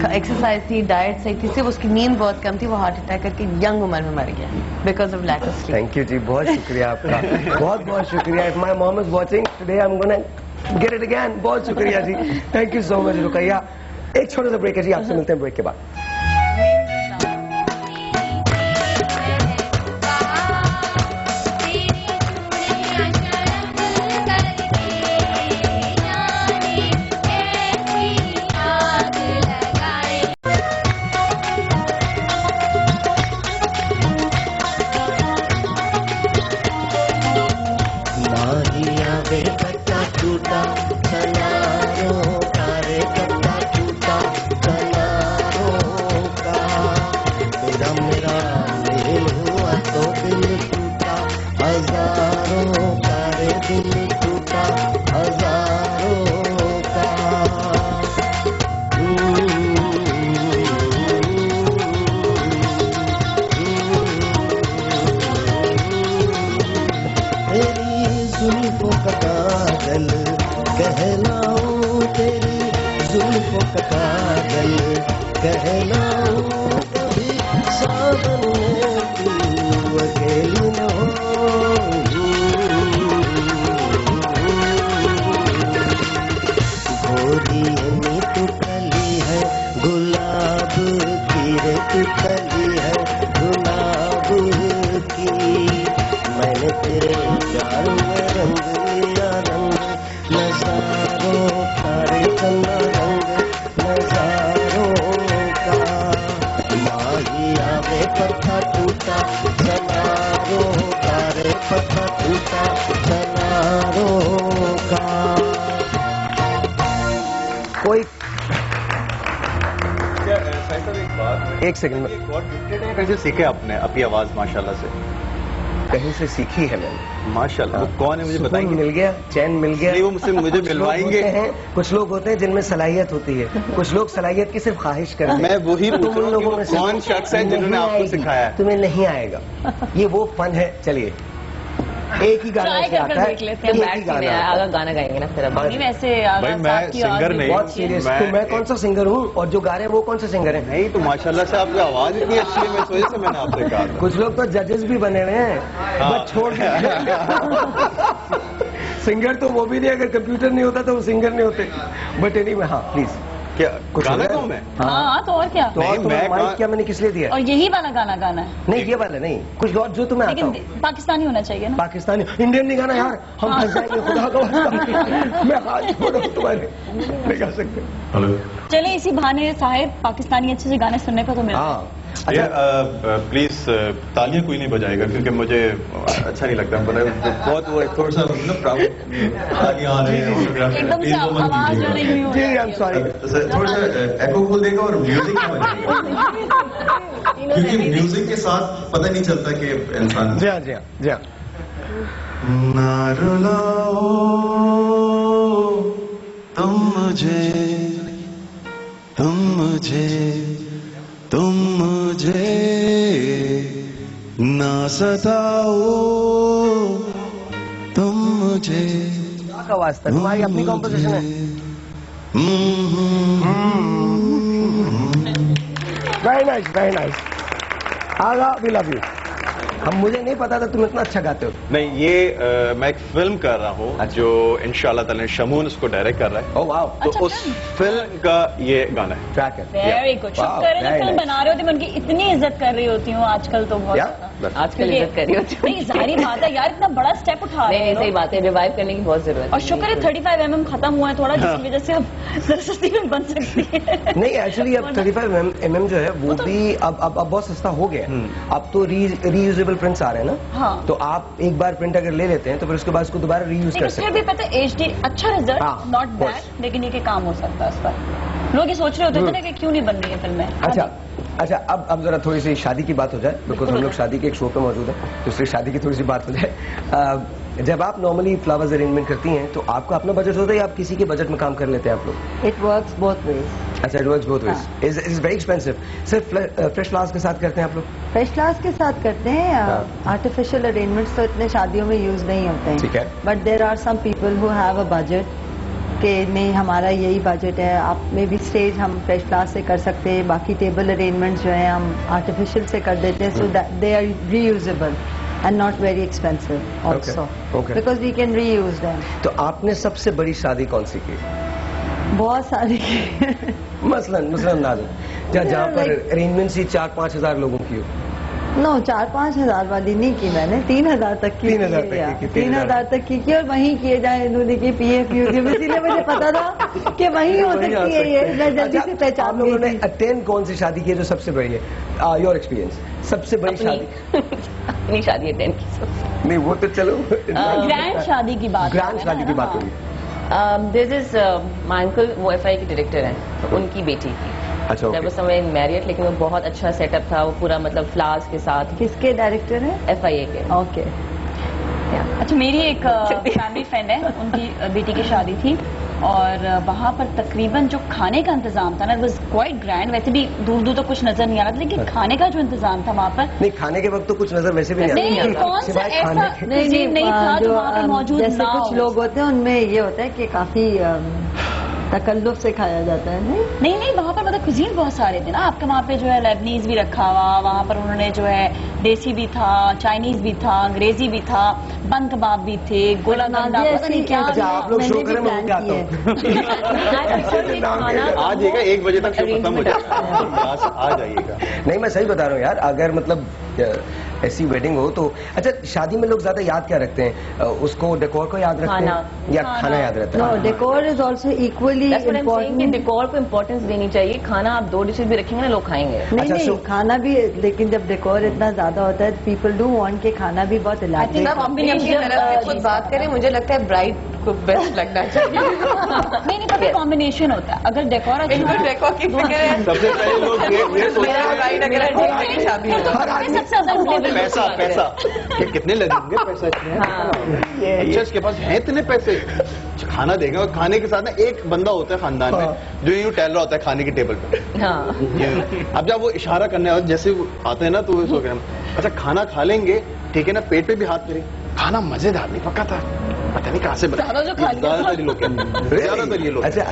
ایکسرسائز تھی, ڈائٹ صحیح تھی, صرف اس کی نیند بہت کم تھی, وہ ہارٹ اٹیک کر کے ینگ عمر میں مر گیا because of lack of sleep. Thank you ji, بہت شکریہ آپ کا, بہت بہت شکریہ. If my mom is watching today, I'm gonna get it again. بہت شکریہ جی, تھینک یو سو مچ رقیہ. ایک چھوٹا سا بریک ہے جی, آپ سے ملتے ہیں بریک کے بعد. ایک سیکنڈ میں کیسے سیکھے آپ نے اپنی آواز ماشاءاللہ سے؟ کہیں سے سیکھی ہے میں نے ماشاءاللہ. وہ کون ہے مجھے بتائیں گے؟ مل گیا, چین مل گیا. وہ مجھے ملوائیں گے. کچھ لوگ ہوتے ہیں جن میں صلاحیت ہوتی ہے, کچھ لوگ صلاحیت کی صرف خواہش کرتے ہیں. میں وہی پوچھ رہا ہوں کہ کون شخص ہے جنہوں نے آپ کو سکھایا ہے؟ تمہیں نہیں آئے گا, یہ وہ فن ہے. چلیے ایک ہی گانا آتا ہے, گانا گائیں گے نا پھر. میں سنگر نہیں, بہت سیریس. میں کون سا سنگر ہوں اور جو گا رہے ہیں وہ کون سا سنگر ہے؟ نہیں تو ماشاءاللہ سے آپ کی آواز اتنی اچھی ہے, میں اس وجہ سے میں نے آپ سے کہا. کچھ لوگ تو ججز بھی بنے ہوئے ہیں, بس چھوڑ دیں. سنگر تو وہ بھی نہیں, اگر کمپیوٹر نہیں ہوتا تو وہ سنگر نہیں ہوتے. بٹ اینی وے, ہاں پلیز گانا گاؤں میں. ہاں تو اور کیا, کیا میں نے کس لیے دیا؟ اور یہی والا گانا گانا ہے. نہیں یہ والا نہیں, کچھ اور جو تمہیں آتا ہو. پاکستانی ہونا چاہیے نا. پاکستانی, انڈین نہیں گانا یار, ہم پھنس جائیں گے. خدا کا واسطہ میں ہاتھ چھوڑوں تمہارے, نہیں گا سکتے. چلے اسی بہانے صاحب پاکستانی اچھے سے گانے سننے کو تو ملتا ہے. پلیز تالیاں کوئی نہیں بجائے گا کیونکہ مجھے اچھا نہیں لگتا. بہت وہ تھوڑا سا تالیاں آ رہی ہیں تھوڑا سا ایکو کھول دے گا اور میوزک نہ بجائے گا کیونکہ میوزک کے ساتھ پتہ نہیں چلتا کہ انسان. جی ہاں جی ہاں جی ہاں. نہ رلاؤ تم مجھے تم مجھے تم مجھے نہ ستاؤ تم مجھے. کا واسطہ تمہاری اپنی کمپوزیشن ہے. Very nice very nice. آگا وی لو یو. مجھے نہیں پتا تھا تم اتنا اچھا گاتے ہو. نہیں یہ میں ایک فلم کر رہا ہوں جو انشاءاللہ تعالی شمون اس کو ڈائریکٹ کر رہا ہے. اوہ واو. تو اس فلم کا یہ گانا ہے. ٹریک ہے. Very good. شکر ہے جو فلم بنا رہے ہوتے میں ان کی اتنی عزت کر رہی ہوتی ہوں آج کل. تو بہت آج کل عزت کر رہی ہوتی ہوں. نہیں ظاہری بات ہے یار اتنا بڑا اسٹیپ اٹھا رہے ہیں. صحیح بات ہے. ریوائیو کرنے کی بہت ضرورت ہے. اور شکر ہے 35mm ختم ہوا ہے تھوڑا جس کی وجہ سے اب سرستی میں بن سکتی ہے. نہیں ایکچولی اب 35mm جو ہے وہ بھی اب بہت سستا ہو گیا ہے. اب تو ری یوزیبل پرنٹس آ رہے ہیں نا. ہاں تو آپ ایک بار پرنٹ اگر لے لیتے ہیں تو پھر اس کے بعد اس کو دوبارہ ری یوز کر سکتے ہیں. بھی پتہ ہے HD اچھا رزلٹ ناٹ بیڈ لیکن یہ کہ کام ہو سکتا ہے اس پر. لوگ یہ سوچ رہے ہوتے تھے کہ کیوں نہیں بن رہی ہے فلمیں. اچھا اب ذرا تھوڑی سی شادی کی بات ہو جائے بیکاز ہم لوگ شادی کے ایک شو پہ موجود ہیں تو اس لیے شادی کی تھوڑی سی بات ہو جائے. جب آپ نارملی فلاورز ارینجمنٹ کرتی ہیں تو آپ کا اپنا بجٹ ہوتا ہے یا آپ کسی کے بجٹ میں کام کر لیتے ہیں آپ لوگ؟ It works both ways. اچھا, it works both ways. It's very expensive. صرف فریش فلاورز کے ساتھ کرتے ہیں آپ لوگ؟ فریش فلاورز کے ساتھ کرتے ہیں. آرٹیفیشل ارینجمنٹس تو اتنے شادیوں میں یوز نہیں ہوتے ہیں. ٹھیک ہے. But there are some people who have a budget کہ نہیں ہمارا یہی بجٹ ہے. آپ میں بھی اسٹیج ہم فریش فلاور سے کر سکتے ہیں, باقی ٹیبل ارینجمنٹس جو ہیں ہم آرٹیفیشل سے کر دیتے ہیں. So they are reusable and not very expensive also. Okay. Because we can reuse them. تو آپ نے سب سے بڑی شادی کون سی کی؟ بہت ساری مثلاً انداز جہاں پر ارینجمنٹ ہی 4-5 ہزار لوگوں کی ہو. نو 4-5 ہزار والی نہیں کی میں نے. 3,000 تک کی. 3,000 تک کی اور وہیں کیے جائیں انہوں نے کی PF یوٹیوب. اسی لیے مجھے پتا تھا کہ وہیں ہو سکتی ہے یہ. میں جلدی سے پہچان لوگوں نے اٹینڈ کون سی شادی کی ہے جو سب سے بڑی ہے؟ یور ایکسپیرینس سب سے بڑی شادی. اپنی شادی اٹینڈ کی. نہیں وہ تو چلو گرینڈ شادی کی بات. گرینڈ شادی کی بات ہوگی. دس از مائی انکل وہ FIA کے ڈائریکٹر ہیں تو ان کی بیٹی کی. اچھا جب اس سمے میریٹ لیکن وہ بہت اچھا سیٹ اپ تھا. وہ پورا مطلب فلاورز کے ساتھ. کس کے ڈائریکٹر ہیں؟ FIA کے. اوکے. اچھا میری ایک فیملی فرینڈ ہے ان کی بیٹی کی شادی تھی اور وہاں پر تقریباً جو کھانے کا انتظام تھا نا it was quite grand. ویسے بھی دور دور تک کچھ نظر نہیں آ رہا تھا لیکن کھانے کا جو انتظام تھا وہاں پر نہیں کھانے کے وقت تو کچھ نظر ویسے بھی نہیں آتا. کون سا ایسا نہیں تھا جو وہاں پر موجود جیسے کچھ لوگ ہوتے ہیں ان میں یہ ہوتا ہے کہ کافی تکلف سے کھایا جاتا ہے. نہیں وہاں پر مطلب کوزین بہت سارے تھے نا آپ کے. وہاں پہ جو ہے لیبنیز بھی رکھا ہوا, وہاں پر انہوں نے جو ہے دیسی بھی تھا, چائنیز بھی تھا, انگریزی بھی تھا, بند کباب بھی تھے, گولا گنڈا پتہ نہیں کیا. آپ لوگ شو کریں میں آتا ہوں. آ جائے گا 1 بجے تک شو ختم ہو جائے گا. آ جائیے گا. نہیں میں صحیح بتا رہا ہوں یار. اگر مطلب ایسی ویڈنگ ہو تو اچھا شادی میں لوگ زیادہ یاد کیا رکھتے ہیں؟ اس کو ڈیکور کو یاد رکھتے ہیں یا کھانا یاد رہتا ہے؟ Decor is also equally important. Decor کو امپورٹینس دینی چاہیے. کھانا آپ 2 ڈشز بھی رکھیں گے نا لوگ کھائیں گے. نہیں کھانا بھی لیکن جب ڈیکور اتنا زیادہ ہوتا ہے پیپل ڈو وانٹ کہ کھانا بھی بہت علاج. خود بات کریں مجھے لگتا ہے برائڈ کو بیسٹ لگنا چاہیے. نہیں پتہ کمبینیشن ہوتا ہے. اگر ڈیکور ڈیکور کی فکر ہے سب سے پہلے لوگ یہ سوچتے ہیں پیسہ کتنے لگیں گے. پیسہ اچھا اس کے پاس ہیں اتنے پیسے کھانا دے گا. اور کھانے کے ساتھ نا ایک بندہ ہوتا ہے خاندان میں جو یوں ٹہل رہا ہوتا ہے کھانے کی ٹیبل پہ. اب جب وہ اشارہ کرنے جیسے آتے ہیں نا تو سو گئے اچھا کھانا کھا لیں گے ٹھیک ہے نا. پیٹ پہ بھی ہاتھ کریں. کھانا مزیدار نہیں پکا تھا پتہ نہیں کہاں سے اچھا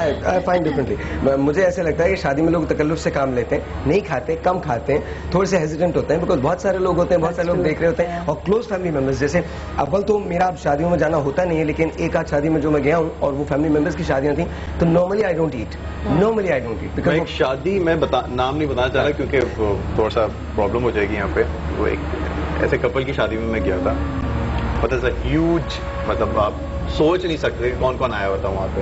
فائن ڈفرنٹلی. مجھے ایسا لگتا ہے کہ شادی میں لوگ تکلف سے کام لیتے ہیں, نہیں کھاتے, کم کھاتے ہیں, تھوڑے سے ہیزیٹنٹ ہوتے ہیں بیکاز بہت سارے لوگ ہوتے ہیں, بہت سارے لوگ دیکھ رہے ہوتے ہیں. اور کلوز فیملی ممبرس جیسے اول تو میرا اب شادیوں میں جانا ہوتا نہیں ہے لیکن ایک آدھ شادی میں جو میں گیا ہوں اور وہ فیملی ممبرس کی شادیاں تھیں تو نارملی آئی ڈونٹ ایٹ. ایک شادی میں نام نہیں بتانا چاہ رہا کیونکہ تھوڑا سا پرابلم ہو جائے گی یہاں پہ. وہ ایک ایسے کپل کی شادی میں گیا تھا. پتہ سا ہیوج مطلب آپ سوچ نہیں سکتے کون کون آیا ہوا تھا وہاں پہ.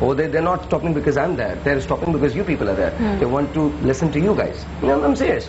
or they're not stopping because I'm there, they're stopping because you people are there. They want to listen to you guys. You know, I'm serious.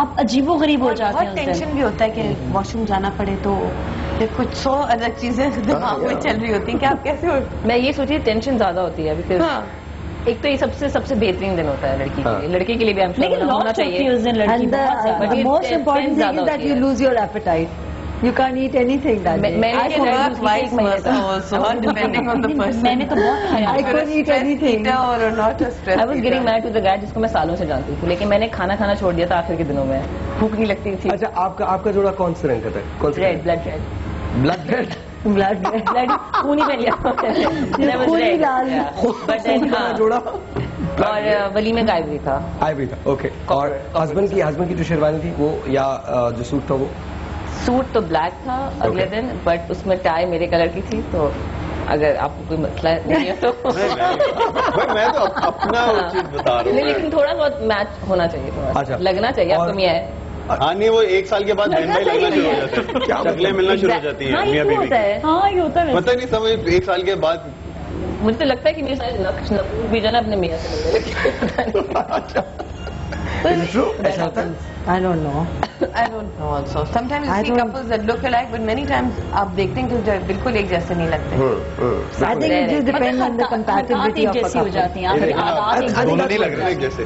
آپ عجیب و غریب ہو جاتے ہیں. بہت ٹینشن بھی ہوتا ہے کہ واش روم جانا پڑے تو پھر کچھ 100 الگ چیزیں دماغ میں چل رہی ہوتی ہیں کہ آپ کیسے ہو. میں یہ سوچی ٹینشن زیادہ ہوتی ہے بیکاز ایک تو یہ سب سے بہترین دن ہوتا ہے لڑکی کے لیے. لڑکے کے لیے بھی ہونا چاہیے. Most important thing is that you lose your appetite. You can't eat anything that day. میں نے تو بہت I couldn't eat anything. I was getting married to the guy جس کو میں سالوں سے جانتی تھی, لیکن میں نے کھانا چھوڑ دیا تھا آخر کے دنوں میں. بھوک نہیں لگتی تھی. اچھا آپ کا جوڑا کون سے رنگ کا تھا؟ Red, blood red. Blood red, blood خون ہی پہ لیا جوڑا. اور ولیمے کا آئیوری تھا. اوکے. اور ہسبینڈ کی جو شیروانی تھی وہ یا جو سوٹ تھا وہ؟ سوٹ تو بلیک تھا اگلے دن, بٹ اس میں ٹائی میرے کلر کی تھی, تو اگر آپ کو کوئی مسئلہ نہیں ہے تو میں تو اپنا چیز بتا رہا ہوں, لیکن تھوڑا بہت میچ ہونا چاہیے, تھوڑا لگنا چاہیے. آپ کو میاں ہے ہاں نہیں, وہ 1 سال کے بعد بہن بھائی لگنا شروع ہو جاتے ہیں, شکلیں ملنا شروع ہو جاتی ہیں میاں بیوی کی. ہاں یہ ہوتا ہے, پتہ نہیں سمجھ 1 سال کے بعد مجھے تو لگتا ہے کہ میرے سارے نقش بھی جو ہے نا اپنے میاں سے ملنے. ایسا ہوتا ہے. I don't know. I don't know also. Sometimes you see couples that look alike, but many times آپ دیکھتے ہیں کہ بالکل ایک جیسے نہیں لگتے. I think it just depends on the compatibility of a جیسی ہو couple. جاتی ہیں. دونوں نہیں لگ رہے ایک جیسے.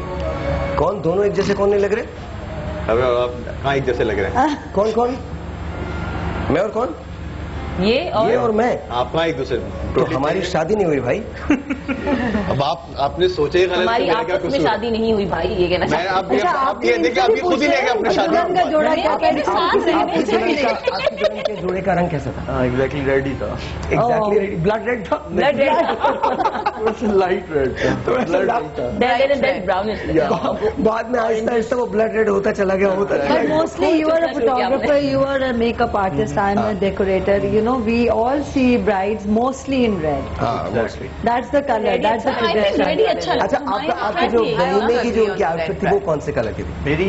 کون دونوں ایک جیسے کون نہیں لگ رہے؟ اب آپ کہاں ایک جیسے لگ رہے ہیں؟ کون میں اور کون؟ یہ اور میں. آپ کہاں ایک دوسرے تو ہماری شادی نہیں ہوئی بھائی. اب آپ نے سوچے ہماری آپس میں شادی نہیں ہوئی بھائی, یہ کہنا میں آپ یہ دیکھیں آپ خود ہی لے کے اپنے شادی کا جوڑا کیا آپ کے جوڑے کا رنگ کیسا تھا؟ ایگزیکٹلی ریڈ ہی تھا. Exactly red. بلڈ ریڈ تھا. بلڈ ریڈ لائٹ ریڈ تھا. بعد میں آہستہ آہستہ وہ بلڈ ریڈ ہوتا چلا گیا. But mostly you are a photographer, you are a makeup artist, I'm a decorator. You know, we all see brides mostly in red. Mostly. That's the color, that's the tradition. اچھا آپ کی جو ولیمے کی جو out fit تھی وہ کون سے کلر کی تھی؟ میری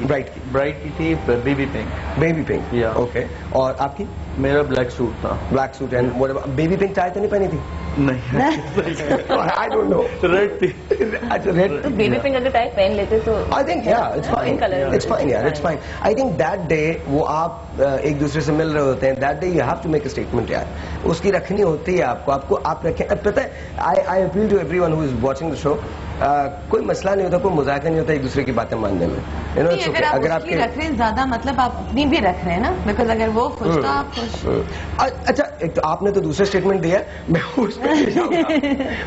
برائٹ کی تھی baby pink. Baby pink. Okay. اور آپ کی؟ میرا بلیک سوٹ تھا. Black suit. And baby pink tie تو نہیں پہنی تھی؟ نہیں, I don't know. ریڈ تھی. اچھا ریڈ. تو بیبی پنک اگر ٹائی پہن لیتے تو I think yeah, it's fine. It's fine, yeah, it's fine. I think that day وہ آپ ایک دوسرے سے مل رہے ہوتے ہیں. That day you have to make a statement یار. اس کی رکھنی ہوتی ہے آپ رکھیں. پتہ ہے I appeal to everyone who is watching the show. کوئی مسئلہ نہیں ہوتا, کوئی مذاکرہ نہیں ہوتا ایک دوسرے کی باتیں ماننے میں. اگر آپ کی رکھ رہے ہیں زیادہ مطلب آپ اپنی بھی رکھ رہے ہیں نا, بیکاز اگر وہ خوش تو آپ خوش. اچھا ایک تو آپ نے تو دوسرا اسٹیٹمنٹ دیا, میں اس پہ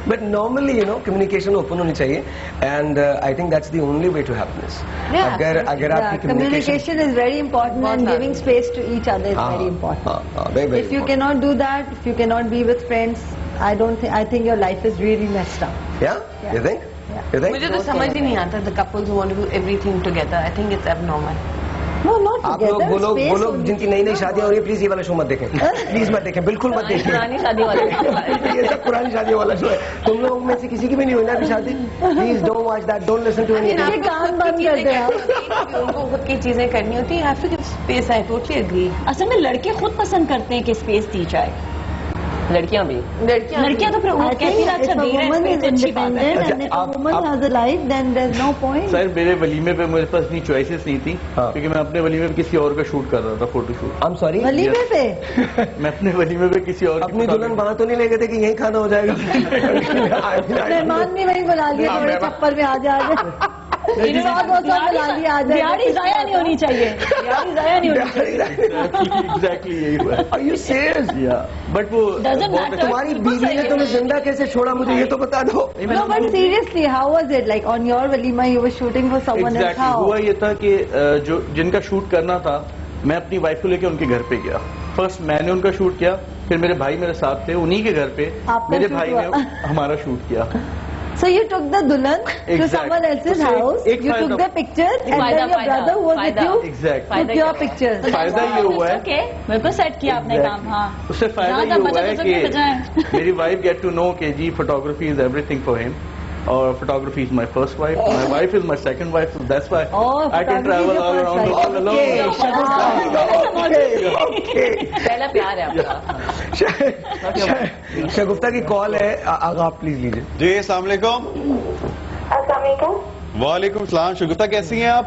but normally you know communication open ہونی چاہیے. And I think that's the only way to happiness. اگر آپ کی communication is very important and giving space to each other is very important. If you cannot do that, if you cannot be with friends, I think your life is really messed up. Yeah? You think? مجھے تو سمجھ ہی نہیں آتا the couples who want to do everything together. I think it's abnormal. No, not آپ together. لوگ وہ لوگ جن کی نئی شادیاں ہو رہی ہیں پلیز یہ والا شو مت دیکھیں. پلیز مت دیکھیں, بالکل مت دیکھیں. پرانی شادی والے یہ سب پرانی شادی والا شو ہے. تم لوگوں میں سے کسی کی بھی نہیں ہوئی نا ابھی شادی. Please don't watch that, don't listen to any. یہ کام بند کر دیں آپ. ان کو خود کی چیزیں کرنی ہوتی ہے. have to give space. I totally agree. اصل میں لڑکے خود پسند کرتے ہیں کہ اسپیس دی جائے. لڑکیاں بھی لڑکیاں تو پھر وہ کہتی ہیں اچھا دے رہے ہیں, اچھی بات ہے. And if a woman has a life, then there's no point. سر میرے ولیمے پہ میرے پاس اتنی چوائسیز نہیں تھی, کیونکہ میں اپنے ولیمے پہ کسی اور کا شوٹ کر رہا تھا, فوٹو شوٹ. I'm sorry. ولیمے پہ میں اپنے ولیمے پہ کسی اور اپنی دلہن وہاں تو نہیں لے گئے تھے کہ یہی کھانا ہو جائے گا؟ مہمان بھی وہیں بلا لیے, تھوڑے چپل میں آ جائے. دیہڑی ضائع نہیں ہونی چاہیے. دیہڑی ضائع نہیں ہونی چاہیے. ایگزیکٹلی یہی ہوا. Are you serious? بٹ وہ تمہاری بیوی نے تمہیں زندہ کیسے چھوڑا مجھے یہ تو بتا دو. No, but seriously, how was it? Like on your walima, you were shooting for someone else. How? ہوا یہ تھا کہ جو جن کا شوٹ کرنا تھا میں اپنی وائف کو لے کے ان کے گھر پہ گیا. فرسٹ میں نے ان کا شوٹ کیا, پھر میرے بھائی میرے ساتھ تھے, انہی کے گھر پہ میرے بھائی نے ہمارا شوٹ کیا. So you took the dulhan to someone else's house, you took the pictures, and then your brother who was with you took your pictures. فائدہ یہ ہوا ہے بالکل سیٹ کیا آپ نے کام. ہاں اس سے فائدہ یہ ہوا ہے کہ میری وائف گیٹ ٹو نو کہ جی photography is everything for ہم, اور photography is my first wife. My wife is my second wife, so that's why I can travel all around the world alone. پہلا پیار ہے آپ کا. شگفتہ کی کال ہے, آگا آپ پلیز لیجیے. جی السلام علیکم. السلام علیکم. وعلیکم السلام. شگفتہ کیسی ہیں آپ؟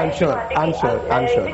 I'm sure.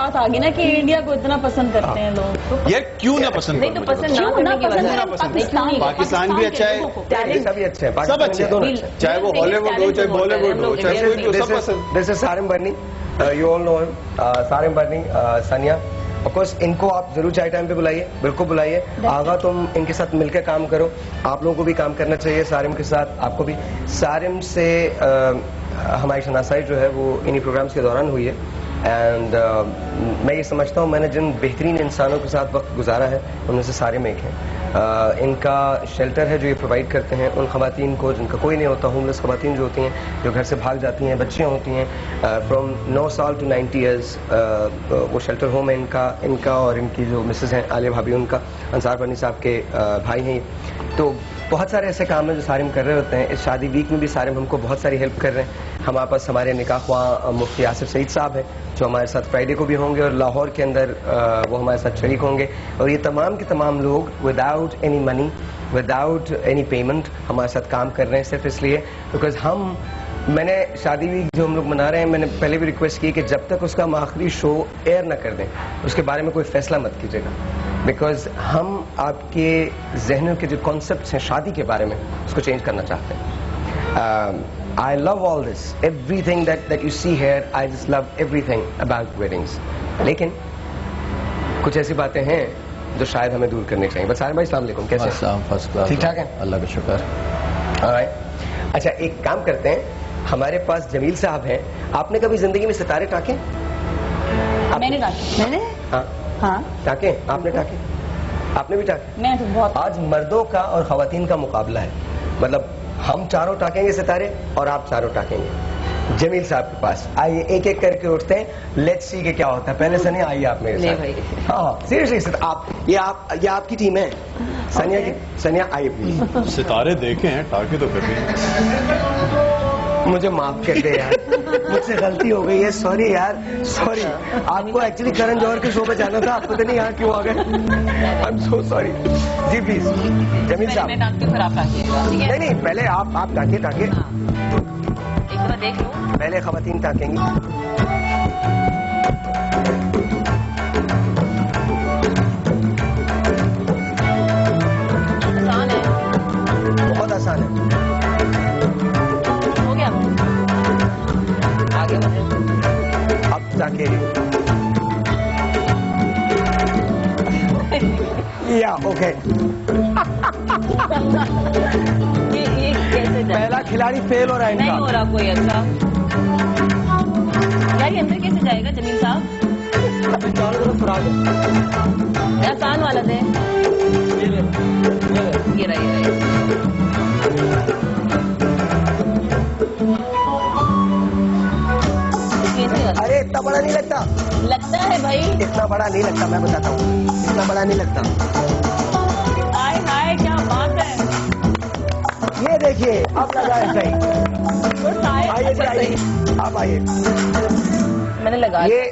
بات آ گئی نا کہ انڈیا کو اتنا پسند کرتے ہیں لوگ. یہ کیوں نہ پسند نہیں تو پسند نہ کرنے کی وجہ پاکستان بھی اچھا ہے, سبھی اچھے ہیں, سب اچھے ہیں, چاہے وہ ہالی ووڈ ہو چاہے بالی ووڈ ہو چاہے کوئی بھی, سب پسند. This is Saram Burney, you all know Saram Burney, Sania. Of course ان کو آپ ضرور چائے ٹائم پہ بلائیے, بالکل بلائیے. آغا تم ان کے ساتھ مل کے کام کرو, آپ لوگوں کو بھی کام کرنا چاہیے سارم کے ساتھ, آپ کو بھی. سارم سے ہماری شناسائی جو ہے وہ انہی پروگرامز کے دوران ہوئی ہے. اینڈ میں یہ سمجھتا ہوں میں نے جن بہترین انسانوں کے ساتھ وقت گزارا ہے ان میں سے سارم ایک ہیں. ان کا شیلٹر ہے جو یہ پرووائڈ کرتے ہیں ان خواتین کو جن کا کوئی نہیں ہوتا, ہوم لیس خواتین جو ہوتی ہیں جو گھر سے بھاگ جاتی ہیں, بچیاں ہوتی ہیں فرام 9 سال ٹو 90 ایئرز. وہ شیلٹر ہوم ہے ان کا اور ان کی جو مسز ہیں عالیہ بھابھی, ان کا انصار برنی صاحب کے بھائی ہیں. تو بہت سارے ایسے کام ہیں جو سارم کر رہے ہوتے ہیں. اس شادی ویک میں بھی سارم ہم کو بہت ساری ہیلپ کر رہے ہیں. ہمارے پاس ہمارے نکاح خواہ مفتی آصف سعید صاحب ہیں جو ہمارے ساتھ فرائیڈے کو بھی ہوں گے, اور لاہور کے اندر وہ ہمارے ساتھ شریک ہوں گے. اور یہ تمام کے تمام لوگ without any money, without any payment ہمارے ساتھ کام کر رہے ہیں, صرف اس لیے بیکاز میں نے شادی ویک جو ہم لوگ منا رہے ہیں, میں نے پہلے بھی ریکویسٹ کی کہ جب تک اس کا ہم آخری شو ایئر نہ کر دیں اس کے بارے میں کوئی فیصلہ مت کیجیے گا, بیکاز ہم آپ کے ذہنوں کے جو کانسیپٹس ہیں شادی کے بارے میں اس کو چینج کرنا چاہتے ہیں. I love all this, everything that you see here, I just love everything about weddings. لیکن کچھ ایسی باتیں ہیں جو شاید ہمیں دور کرنی چاہیے. بس سارے بھائی السلام علیکم, کیسے ہیں؟ ٹھیک ٹھاک ہیں, اللہ کا شکر. اچھا ایک کام کرتے ہیں, ہمارے پاس جمیل صاحب ہیں. آپ نے کبھی زندگی میں ستارے ٹاکے؟ میں نے ٹاکے. میں نے ہاں ٹاکے. آپ نے ٹاکے؟ آپ نے بھی ٹاکے؟ میں تو بہت. آج مردوں کا اور خواتین کا مقابلہ ہے, مطلب ہم چاروں ٹاکیں گے ستارے اور آپ چاروں ٹاکیں گے. جمیل صاحب کے پاس آئیے, ایک ایک کر کے اٹھتے ہیں, لیٹس سی کہ کیا ہوتا ہے. پہلے سنیا آئیے آپ میرے ساتھ. ہاں سیریسلی یہ آپ کی ٹیم ہے. سنیا آئیے پلیز. ستارے دیکھے ہیں, ٹاکے تو کرتے مجھے معاف کر دے یار, مجھ سے غلطی ہو گئی ہے, سوری یار, سوری. آپ کو ایکچولی کرن جوہر کے شو پہ جانا تھا, آپ پتہ نہیں یہاں کیوں آ گئے. I am so sorry. جی پلیز جمیل صاحب. نہیں پہلے آپ ٹاکے دیکھ لو, پہلے خواتین ٹاکیں گی. آسان ہے, بہت آسان ہے. ہو گیا آگے مجھے. اب ٹاکے یا اوکے. یہ کیسے پہلا کھلاڑی فیل ہو رہا ہے, نہیں ہو رہا کوئی اچھا. یار یہ اندر کیسے جائے گا جمیل صاحب؟ ابھی چاروں طرف سراغ ہے. آسان والا دے. یہ رہی ارے اتنا بڑا نہیں لگتا. لگتا ہے بھائی, اتنا بڑا نہیں لگتا, میں بتاتا ہوں, اتنا بڑا نہیں لگتا. ہائے ہائے کیا بات ہے. یہ دیکھیے اب لگا ہے صحیح. آئیے جی آئیے, آپ آئیے. میں نے لگا یہ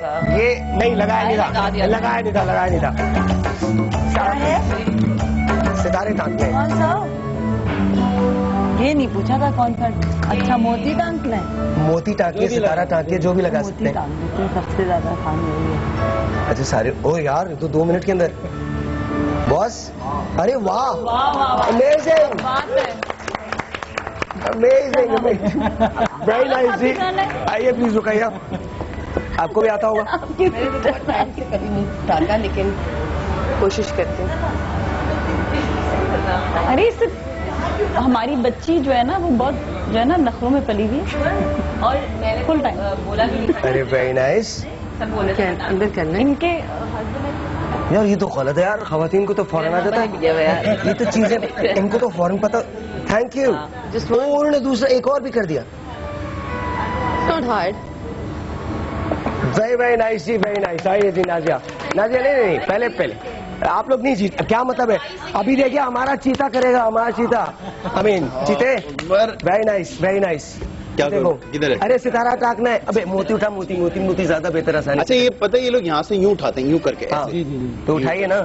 نہیں لگایا نہیں تھا. ستارے ٹانکنے. کون سا؟ یہ نہیں پوچھا تھا کون سا. اچھا موتی ٹانکنا ہے. موتی ٹانکے, ستارہ ٹانکے, جو بھی لگا سکتے ہیں. سب سے زیادہ کام یہی ہے. اچھا سارے, او یار تو 2 منٹ کے اندر باس. ارے واہ, امیزنگ امیزنگ, ویری نائس. جی آئیے پلیز رکائیے. آپ کو بھی آتا ہوگا. ٹاکا لیکن کوشش کرتے ہیں. ارے ہماری بچی جو ہے نا وہ بہت جو ہے نا نخروں میں پلی ہوئی ہے, اور میں نے فل ٹائم بولا بھی. ارے ویری نائس. سب بولے اندر کرنا ان کے یار, یہ تو غلط ہے یار. خواتین کو تو فوراً آ جاتا ہے یہ تو چیزیں, ان کو تو فوراً پتا. Thank you. انہوں نے دوسرا ایک اور بھی کر دیا. Not hard. ویری نائس جی, ویری نائس. آئیے جی نازیہ. نہیں پہلے آپ لوگ نہیں جیت. کیا مطلب ہے؟ ابھی دیکھیے ہمارا چیتا کرے گا, ہمارا چیتا. چیتے. Very nice, very nice. ارے ستارہ ٹاکنا ہے. ابے موتی اٹھا, موتی زیادہ بہتر آسان. اچھا یہ پتہ, یہ لوگ یہاں سے یوں اٹھاتے ہیں, یوں کر کے. تو اٹھائیے نا,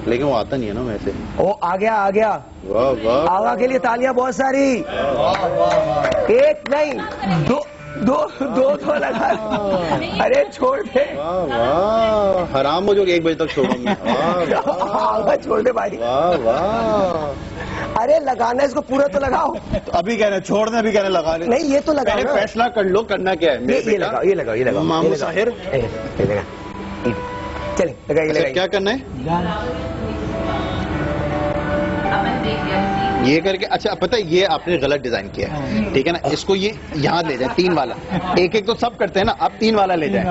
لیکن وہ آتا نہیں ہے نا ویسے. وہ آ گیا. واہ واہ, آغا کے لیے تالیاں بہت ساری. ایک نہیں دو لگا. ارے چھوڑ دے. واہ حرام ہو جو کہ 1 بجے تک چھوڑوں گی. چھوڑ دے بھائی. ارے لگانا اس کو پورا تو لگاؤ. ابھی کہنا چھوڑ دیں, ابھی کہنا لگا لیں. نہیں یہ تو لگا. فیصلہ کر لو کرنا کیا ہے. یہ لگاؤ مامو ساحر چلیں کیا کرنا ہے یہ کر کے. اچھا پتہ ہے یہ آپ نے غلط ڈیزائن کیا ہے, ٹھیک ہے نا. اس کو یہ یہاں لے جائیں 3 والا. ایک تو سب کرتے ہیں نا, آپ 3 والا لے جائیں.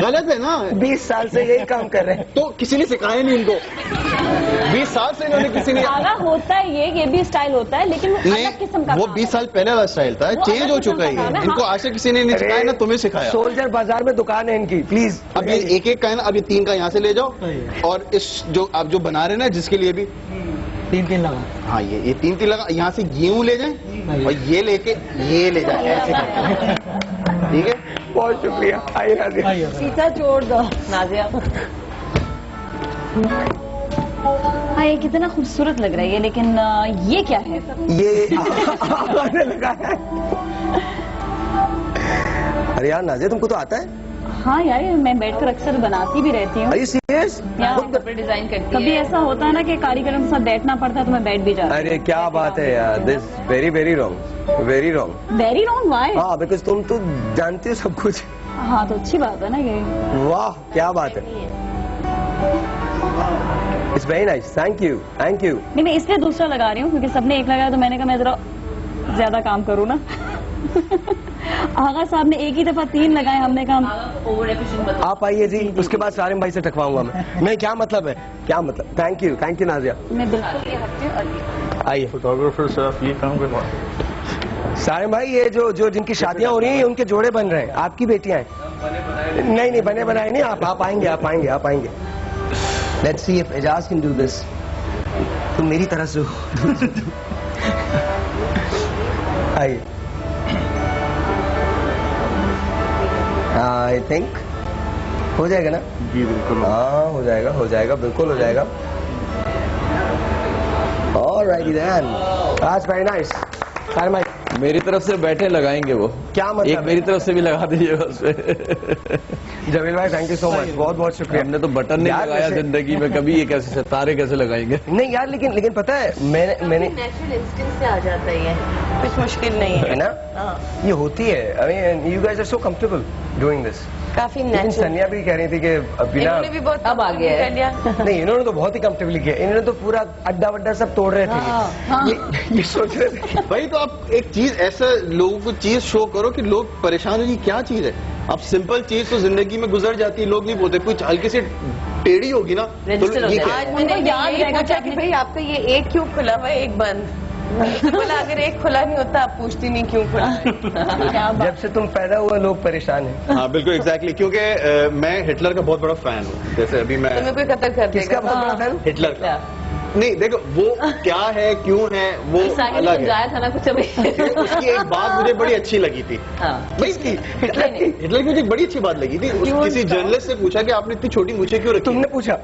غلط ہے نا. 20 سال سے یہی کام کر رہے ہیں تو کسی نے سکھایا نہیں ان کو. 20 سال سے انہوں نے کسی نے. ہوتا ہے یہ بھی اسٹائل ہوتا ہے لیکن الگ قسم کا. وہ 20 سال پہلے والا اسٹائل تھا, چینج ہو چکا ہے. ان کو آج سے کسی نے نہیں سکھایا نا, تمہیں سکھایا. سولجر بازار میں دکان ہے ان کی, پلیز. اب یہ ایک کا ہے نا, اب یہ 3 کا یہاں سے لے جاؤ. اور اس جو آپ جو بنا رہے ہیں نا جس کے لیے بھی 3 لگا. ہاں یہ 3 لگا. یہاں سے یوں لے جائیں اور یہ لے کے یہ لے جائیں ایسے. ٹھیک ہے, بہت شکریہ. آئیے نازیہ. سیتا چھوڑ دو نازیہ. ہاں یہ کتنا خوبصورت لگ رہا ہے لیکن یہ کیا ہے؟ یہ لگا ہے. ارے یار نازیہ تم کو تو آتا ہے. ہاں یار میں بیٹھ کر اکثر بناتی بھی رہتی ہوں. کپڑے ڈیزائن کرتی ہے. کبھی ایسا ہوتا ہے نا کہ کاریگروں کے ساتھ بیٹھنا پڑتا ہے تو میں بیٹھ بھی جاتی ہوں. ارے کیا بات ہے یار, this very very wrong. Very wrong. Very wrong why? ہاں بیکاز تم تو جانتی ہو سب کچھ. ہاں تو اچھی بات ہے نا یہ. واہ کیا بات ہے. It's very nice. Thank you thank you. نہیں میں اس لیے دوسرا لگا رہی ہوں کیونکہ سب نے ایک لگایا تو میں نے کہا میں ذرا زیادہ کام کروں نا. آغا صاحب نے ایک ہی دفعہ 3 لگائے, ہم نے کہا آپ آئیے جی, اس کے بعد سارم بھائی سے ٹکواؤں گا میں. نہیں کیا مطلب ہے, کیا مطلب. Thank you Nazia. میں بالکل یہ ہٹتی ہوں. آئیے فوٹوگرافر صاحب یہ کام کروا. سارم بھائی یہ جو جن کی شادیاں ہو رہی ہیں ان کے جوڑے بن رہے ہیں, آپ کی بیٹیاں ہیں. نہیں بنے بنائے نہیں, آپ آئیں گے. Let's see if Ejaz can do this. تم میری طرح سے آئیے. آئی تھنک ہو جائے گا نا. جی بالکل. ہاں ہو جائے گا بالکل ہو جائے گا. Alrighty then. That's very nice. سارم بھائی میری طرف سے بیٹھے لگائیں گے وہ. کیا مطلب ایک میری طرف سے بھی لگا دیجیے گا اس پہ. جمیل بھائی تھینک یو سو مچ, بہت بہت شکریہ. ہم نے تو بٹن نہیں لگایا زندگی میں کبھی, یہ کیسے ستارے کیسے لگائیں گے. نہیں یار لیکن پتہ ہے میں نے نیچرل انسٹنکٹ سے آ جاتا ہے, یہ کچھ مشکل نہیں ہے نا. یہ ہوتی ہے. I mean you guys are so comfortable doing this. کافی لیکن سنیا بھی کہہ رہی تھی کہ بنا انہوں نے بھی بہت اب آ گیا ہے. نہیں انہوں نے تو بہت ہی کمفرٹیبلی کیا. انہوں نے تو پورا اڈا وڈا سب توڑ رہے تھے. یہ سوچ رہے تھے بھائی تو آپ ایک چیز ایسا لوگوں کو چیز شو کرو کہ لوگ پریشان ہو. یہ کیا چیز ہے. اب سمپل چیز تو زندگی میں گزر جاتی ہے, لوگ نہیں بولتے. کچھ ہلکی سی ٹیڑھی ہوگی نا تو یہ کیا ہے. آج میں نے یاد پوچھا کہ بھائی آپ کا یہ ایک کیوں کھلا ہوا ہے ایک بند. بولا اگر ایک کھلا نہیں ہوتا آپ پوچھتی نہیں کیوں کھلا. جب سے تم پیدا ہوئے لوگ پریشان ہیں. ہاں بالکل ایگزیکٹلی, کیونکہ میں ہٹلر کا بہت بڑا فین ہوں. جیسے ابھی میں تمہیں کوئی قتل کر دے کس کا بہت بڑا فین. ہٹلر کا. نہیں دیکھو وہ کیا ہے کیوں ہے وہ الگ ہے. تھا نا کچھ ابھی. اس کی ایک بات مجھے بڑی اچھی لگی تھی. ہٹلر کی مجھے بڑی اچھی بات لگی تھی. کسی جرنلسٹ سے پوچھا کہ آپ نے اتنی چھوٹی مونچھیں کیوں رکھی. تم نے پوچھا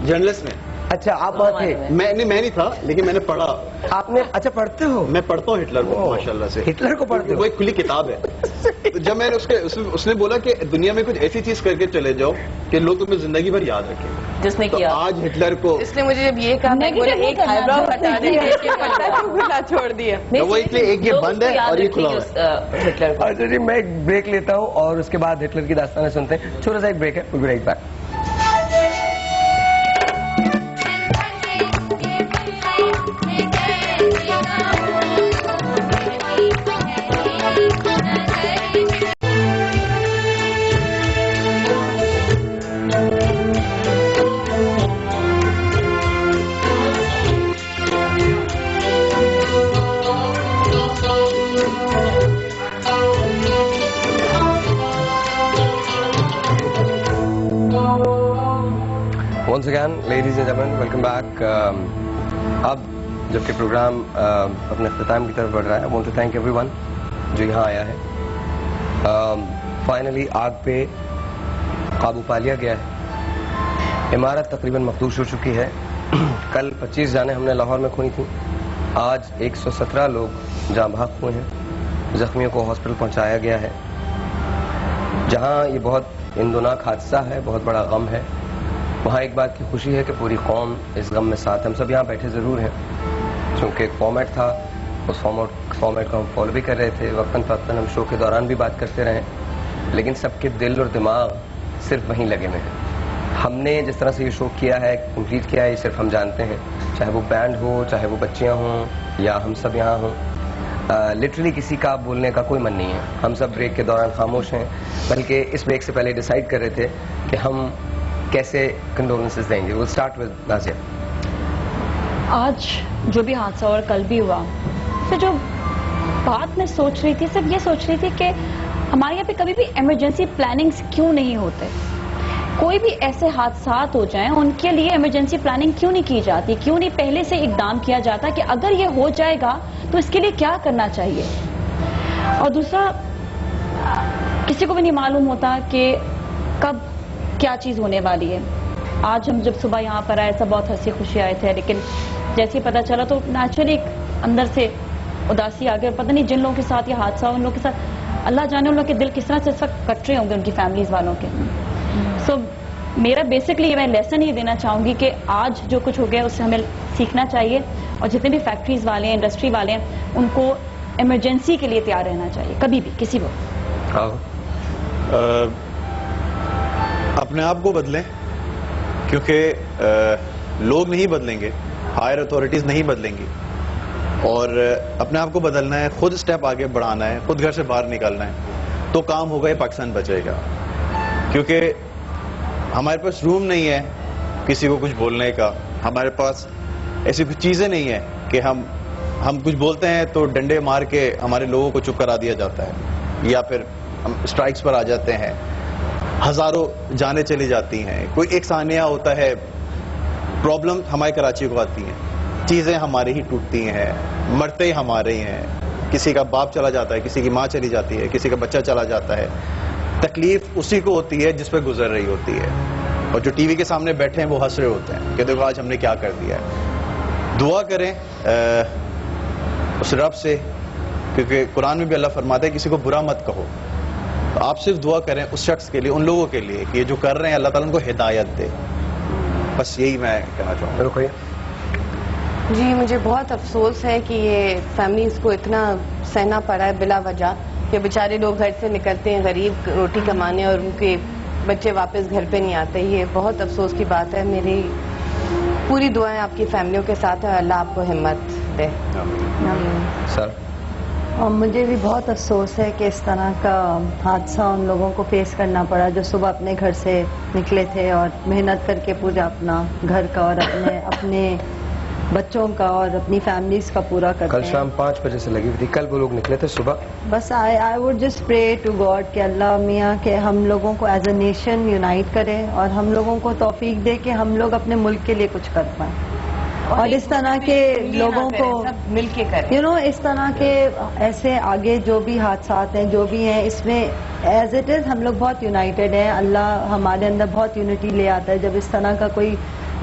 جرنلسٹ نے. اچھا آپ وہاں تھے. میں نہیں تھا لیکن میں نے پڑھا. آپ نے اچھا پڑھتے ہو. میں پڑھتا ہوں ہٹلر کو ماشاء اللہ سے. ہٹلر کو پڑھتے ہو. وہ ایک کھلی کتاب ہے. جب میں نے اس نے بولا کہ دنیا میں کچھ ایسی چیز کر کے چلے جاؤ کہ لوگ تمہیں زندگی بھر یاد رکھیں. جس نے کیا آج ہٹلر کو. اس نے مجھے جب یہ کہا میں بولا ایک آئی براؤ ہٹا دے کیوں کھلا چھوڑ دیا. وہ ایک یہ بند ہے اور یہ کھلا ہے. اچھا جی میں ایک بریک لیتا ہوں اور اس کے بعد ہٹلر کی داستانیں سنتے ہیں. چھوٹا سا ایک بریک ہے, we'll be right back. Once again, ladies and gentlemen, welcome back. اب جبکہ پروگرام اپنے اختتام کی طرف بڑھ رہا ہے, I want to thank everyone جو یہاں آیا ہے. فائنلی آگ پہ قابو پا لیا گیا ہے. عمارت تقریباً مخدوش ہو چکی ہے. کل 25 جانیں ہم نے لاہور میں کھوئی تھیں. آج 117 لوگ جاں بحق ہوئے ہیں. زخمیوں کو ہاسپٹل پہنچایا گیا ہے. جہاں یہ بہت اندوناک حادثہ ہے, بہت بڑا غم ہے, وہاں ایک بات کی خوشی ہے کہ پوری قوم اس غم میں ساتھ. ہم سب یہاں بیٹھے ضرور ہیں چونکہ ایک فارمیٹ تھا, اس فارمیٹ کو ہم فالو بھی کر رہے تھے, وقتاً فوقتاً ہم شو کے دوران بھی بات کرتے رہے, لیکن سب کے دل اور دماغ صرف وہیں لگے ہوئے ہیں. ہم نے جس طرح سے یہ شو کیا ہے, کمپلیٹ کیا ہے, یہ صرف ہم جانتے ہیں, چاہے وہ بینڈ ہو, چاہے وہ بچیاں ہوں یا ہم سب یہاں ہوں. لٹرلی کسی کا بولنے کا کوئی من نہیں ہے. ہم سب بریک کے دوران خاموش ہیں, بلکہ اس بریک سے پہلے ڈیسائیڈ کر رہے تھے کہ ہم کیسے کنڈولنسز دیں گے. we'll start with Nazia. آج جو بھی حادثہ اور کل بھی ہوا, پھر جو بات میں سوچ رہی تھی صرف یہ سوچ رہی تھی کہ ہمارے یہاں پہ کبھی بھی ایمرجنسی پلاننگز کیوں نہیں ہوتے. کوئی بھی ایسے حادثات ہو جائیں ان کے لیے ایمرجنسی پلاننگ کیوں نہیں کی جاتی, کیوں نہیں پہلے سے اقدام کیا جاتا کہ اگر یہ ہو جائے گا تو اس کے لیے کیا کرنا چاہیے. اور دوسرا, کسی کو بھی نہیں معلوم ہوتا کہ کب کیا چیز ہونے والی ہے. آج ہم جب صبح یہاں پر آئے سب بہت ہنسی خوشی آئے تھے, لیکن جیسے ہی پتا چلا تو نیچرلی اندر سے اداسی آ گئی. پتہ نہیں جن لوگوں کے ساتھ یہ حادثہ ہو ان لوگوں کے ساتھ اللہ جانے ان لوگوں کے دل کس طرح سے اس وقت کٹ رہے ہوں گے ان کی فیملیز والوں کے. سو میرا بیسکلی میں لیسن یہ دینا چاہوں گی کہ آج جو کچھ ہو گیا اس سے ہمیں سیکھنا چاہیے, اور جتنے بھی فیکٹریز والے ہیں, انڈسٹری والے ہیں, ان کو ایمرجنسی کے لیے تیار رہنا چاہیے کبھی بھی کسی وقت. اپنے آپ کو بدلیں, کیونکہ لوگ نہیں بدلیں گے, ہائر اتھارٹیز نہیں بدلیں گی, اور اپنے آپ کو بدلنا ہے, خود اسٹیپ آگے بڑھانا ہے, خود گھر سے باہر نکالنا ہے, تو کام ہوگا, یہ پاکستان بچے گا. کیونکہ ہمارے پاس روم نہیں ہے کسی کو کچھ بولنے کا, ہمارے پاس ایسی کچھ چیزیں نہیں ہیں کہ ہم کچھ بولتے ہیں تو ڈنڈے مار کے ہمارے لوگوں کو چپ کرا دیا جاتا ہے, یا پھر ہم اسٹرائکس پر آ جاتے ہیں, ہزاروں جانیں چلی جاتی ہیں, کوئی ایک ثانیہ ہوتا ہے. پرابلم ہمارے کراچی کو آتی ہیں, چیزیں ہماری ہی ٹوٹتی ہیں, مرتے ہمارے ہی ہیں, کسی کا باپ چلا جاتا ہے, کسی کی ماں چلی جاتی ہے, کسی کا بچہ چلا جاتا ہے. تکلیف اسی کو ہوتی ہے جس پہ گزر رہی ہوتی ہے, اور جو ٹی وی کے سامنے بیٹھے ہیں وہ ہنس رہے ہوتے ہیں کہ دیکھو آج ہم نے کیا کر دیا ہے. دعا کریں اس رب سے, کیونکہ قرآن میں بھی اللہ فرماتا ہے کسی کو برا مت کہو. آپ صرف دعا کریں اس شخص کے لیے, ان لوگوں کے لیے کہ یہ جو کر رہے ہیں اللہ تعالیٰ ان کو ہدایت دے. بس یہی میں کہنا چاہوں گا. جی مجھے بہت افسوس ہے کہ یہ فیملیز کو اتنا سہنا پڑا ہے بلا وجہ, کہ بیچارے لوگ گھر سے نکلتے ہیں غریب روٹی کمانے اور ان کے بچے واپس گھر پہ نہیں آتے. یہ بہت افسوس کی بات ہے. میری پوری دعائیں آپ کی فیملیوں کے ساتھ ہیں, اللہ آپ کو ہمت دے. سر اور مجھے بھی بہت افسوس ہے کہ اس طرح کا حادثہ ان لوگوں کو فیس کرنا پڑا جو صبح اپنے گھر سے نکلے تھے اور محنت کر کے پورا اپنا گھر کا اور اپنے بچوں کا اور اپنی فیملیز کا پورا کرتے ہیں. کل شام 5 بجے سے لگی ہوئی تھی, کل وہ لوگ نکلے تھے صبح. بس I would just pray to God کہ اللہ میاں کہ ہم لوگوں کو ایز اے نیشن یونائٹ کرے اور ہم لوگوں کو توفیق دے کہ ہم لوگ اپنے ملک کے لیے کچھ کر پائیں, اور اس طرح کے لوگوں کو مل کے کریں. اس طرح کے ایسے آگے جو بھی حادثات ہیں جو بھی ہیں, اس میں ایز اٹ از ہم لوگ بہت یونائٹیڈ ہیں. اللہ ہمارے اندر بہت یونٹی لے آتا ہے جب اس طرح کا کوئی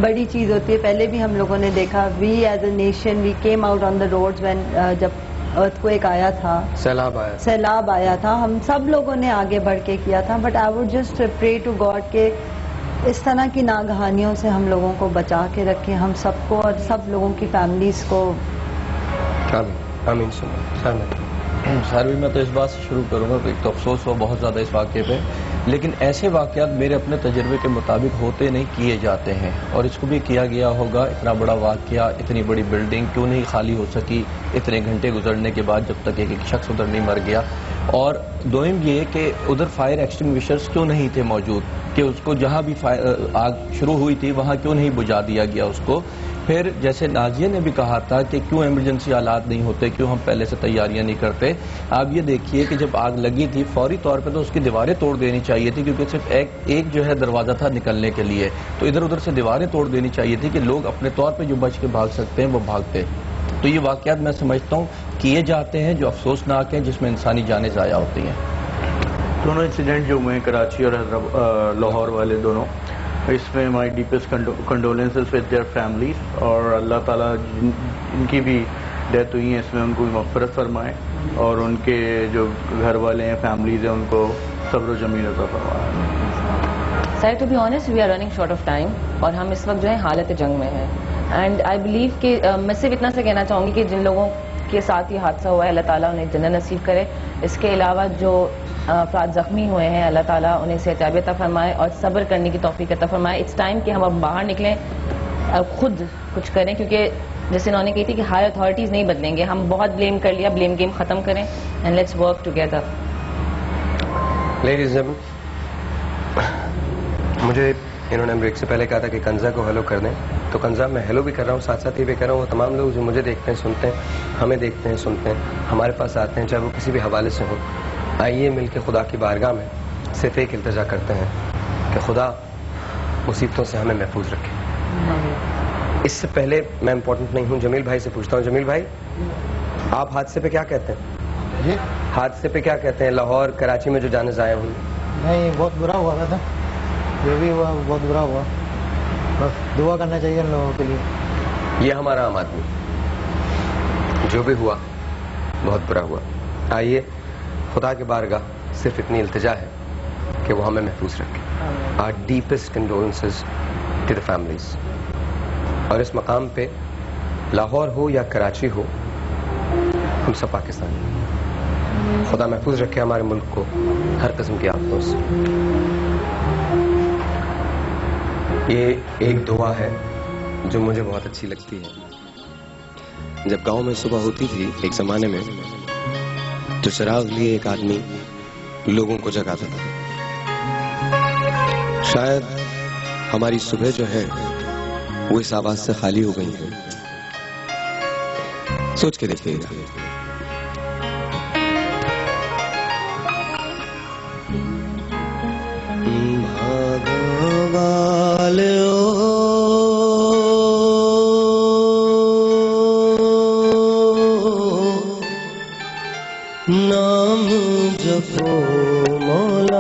بڑی چیز ہوتی ہے. پہلے بھی ہم لوگوں نے دیکھا, we as a nation we came out on the roads when جب ارتھ کو ایک آیا تھا, سیلاب آیا تھا, ہم سب لوگوں نے آگے بڑھ کے کیا تھا. But I would just pray to God کہ اس طرح کی ناگہانیوں سے ہم لوگوں کو بچا کے رکھیں, ہم سب کو اور سب لوگوں کی فیملیز کو. آمین. سر بھی میں تو اس بات سے شروع کروں گا کہ ایک تو افسوس ہو بہت زیادہ اس واقعے پہ, لیکن ایسے واقعات میرے اپنے تجربے کے مطابق ہوتے نہیں, کیے جاتے ہیں, اور اس کو بھی کیا گیا ہوگا. اتنا بڑا واقعہ, اتنی بڑی بلڈنگ کیوں نہیں خالی ہو سکی اتنے گھنٹے گزرنے کے بعد جب تک ایک شخص ادھر نہیں مر گیا. اور دوم یہ کہ ادھر فائر ایکسٹنگوشرز کیوں نہیں تھے موجود, کہ اس کو جہاں بھی آگ شروع ہوئی تھی وہاں کیوں نہیں بجھا دیا گیا اس کو. پھر جیسے نازیہ نے بھی کہا تھا کہ کیوں ایمرجنسی حالات نہیں ہوتے, کیوں ہم پہلے سے تیاریاں نہیں کرتے. آپ یہ دیکھیے کہ جب آگ لگی تھی فوری طور پہ تو اس کی دیواریں توڑ دینی چاہیے تھی, کیونکہ صرف ایک جو ہے دروازہ تھا نکلنے کے لیے, تو ادھر ادھر سے دیواریں توڑ دینی چاہیے تھی کہ لوگ اپنے طور پہ جو بچ کے بھاگ سکتے ہیں وہ بھاگتے. تو یہ واقعات میں سمجھتا ہوں کیے جاتے ہیں جو افسوسناک ہیں, جس میں انسانی جانیں ضائع ہوتی ہیں. دونوں انسیڈنٹ جو ہوئے ہیں کراچی اور لاہور والے دونوں, اس میں مائی deepest condolences with their families, اور اللہ تعالیٰ ان کی بھی ڈیتھ ہوئی ہیں اس میں ان کو مغفرت فرمائے اور ان کے جو گھر والے ہیں فیملیز ہیں ان کو صبر و جمیل عطا فرمائے. Sir to be honest we are running short of time اور ہم اس وقت جو ہے حالت جنگ میں ہیں. اینڈ آئی بلیو کہ میں صرف اتنا سے کہنا چاہوں گی کہ جن لوگوں کے ساتھ یہ حادثہ ہوا ہے اللہ تعالیٰ انہیں جنت نصیب کرے. اس کے علاوہ جو افراد زخمی ہوئے ہیں اللہ تعالیٰ انہیں صحت عطا فرمائے اور صبر کرنے کی توفیق عطا فرمائے. اٹس ٹائم کہ ہم اب باہر نکلیں اور خود کچھ کریں کیونکہ جیسے انہوں نے کہی تھی کہ ہائر اتھارٹیز نہیں بدلیں گے. ہم بہت بلیم کر لیا, بلیم گیم ختم کریں and let's work together. Ladies مجھے انہوں نے بریک سے پہلے کہا تھا کہ کنزا کو ہیلو کر دیں, تو کنزا میں ہیلو بھی کر رہا ہوں, ساتھ ساتھ یہ بھی کر رہا ہوں وہ تمام لوگ جو مجھے دیکھتے ہیں سنتے ہیں, ہمیں دیکھتے ہیں سنتے ہیں, ہمارے پاس آتے ہیں چاہے وہ کسی بھی حوالے سے ہوں, آئیے مل کے خدا کی بارگاہ میں صرف ایک التجا کرتے ہیں کہ خدا مصیبتوں سے ہمیں محفوظ رکھے. اس سے پہلے میں امپورٹنٹ نہیں ہوں, جمیل بھائی سے پوچھتا ہوں. جمیل بھائی آپ حادثے پہ کیا کہتے ہیں؟ حادثے پہ کیا کہتے ہیں؟ لاہور کراچی میں جو جانے ضائع ہوئی. نہیں بہت برا ہوا تھا, جو بھی ہوا بہت برا ہوا, بس دعا کرنا چاہیے ان لوگوں کے لیے. یہ ہمارا عام آدمی, جو بھی ہوا بہت برا ہوا. آئیے خدا کے بارگاہ صرف اتنی التجا ہے کہ وہ ہمیں محفوظ رکھے. Our deepest condolences to the families. اور اس مقام پہ لاہور ہو یا کراچی ہو ہم سب پاکستانی, خدا محفوظ رکھے ہمارے ملک کو ہر قسم کی آفتوں سے. یہ ایک دعا ہے جو مجھے بہت اچھی لگتی ہے. جب گاؤں میں صبح ہوتی تھی ایک زمانے میں تو چراغ لیے ایک آدمی لوگوں کو جگاتا تھا. شاید ہماری صبح جو ہے وہ اس آواز سے خالی ہو گئی ہے. سوچ کے دیکھیے گا. نام جپو مولا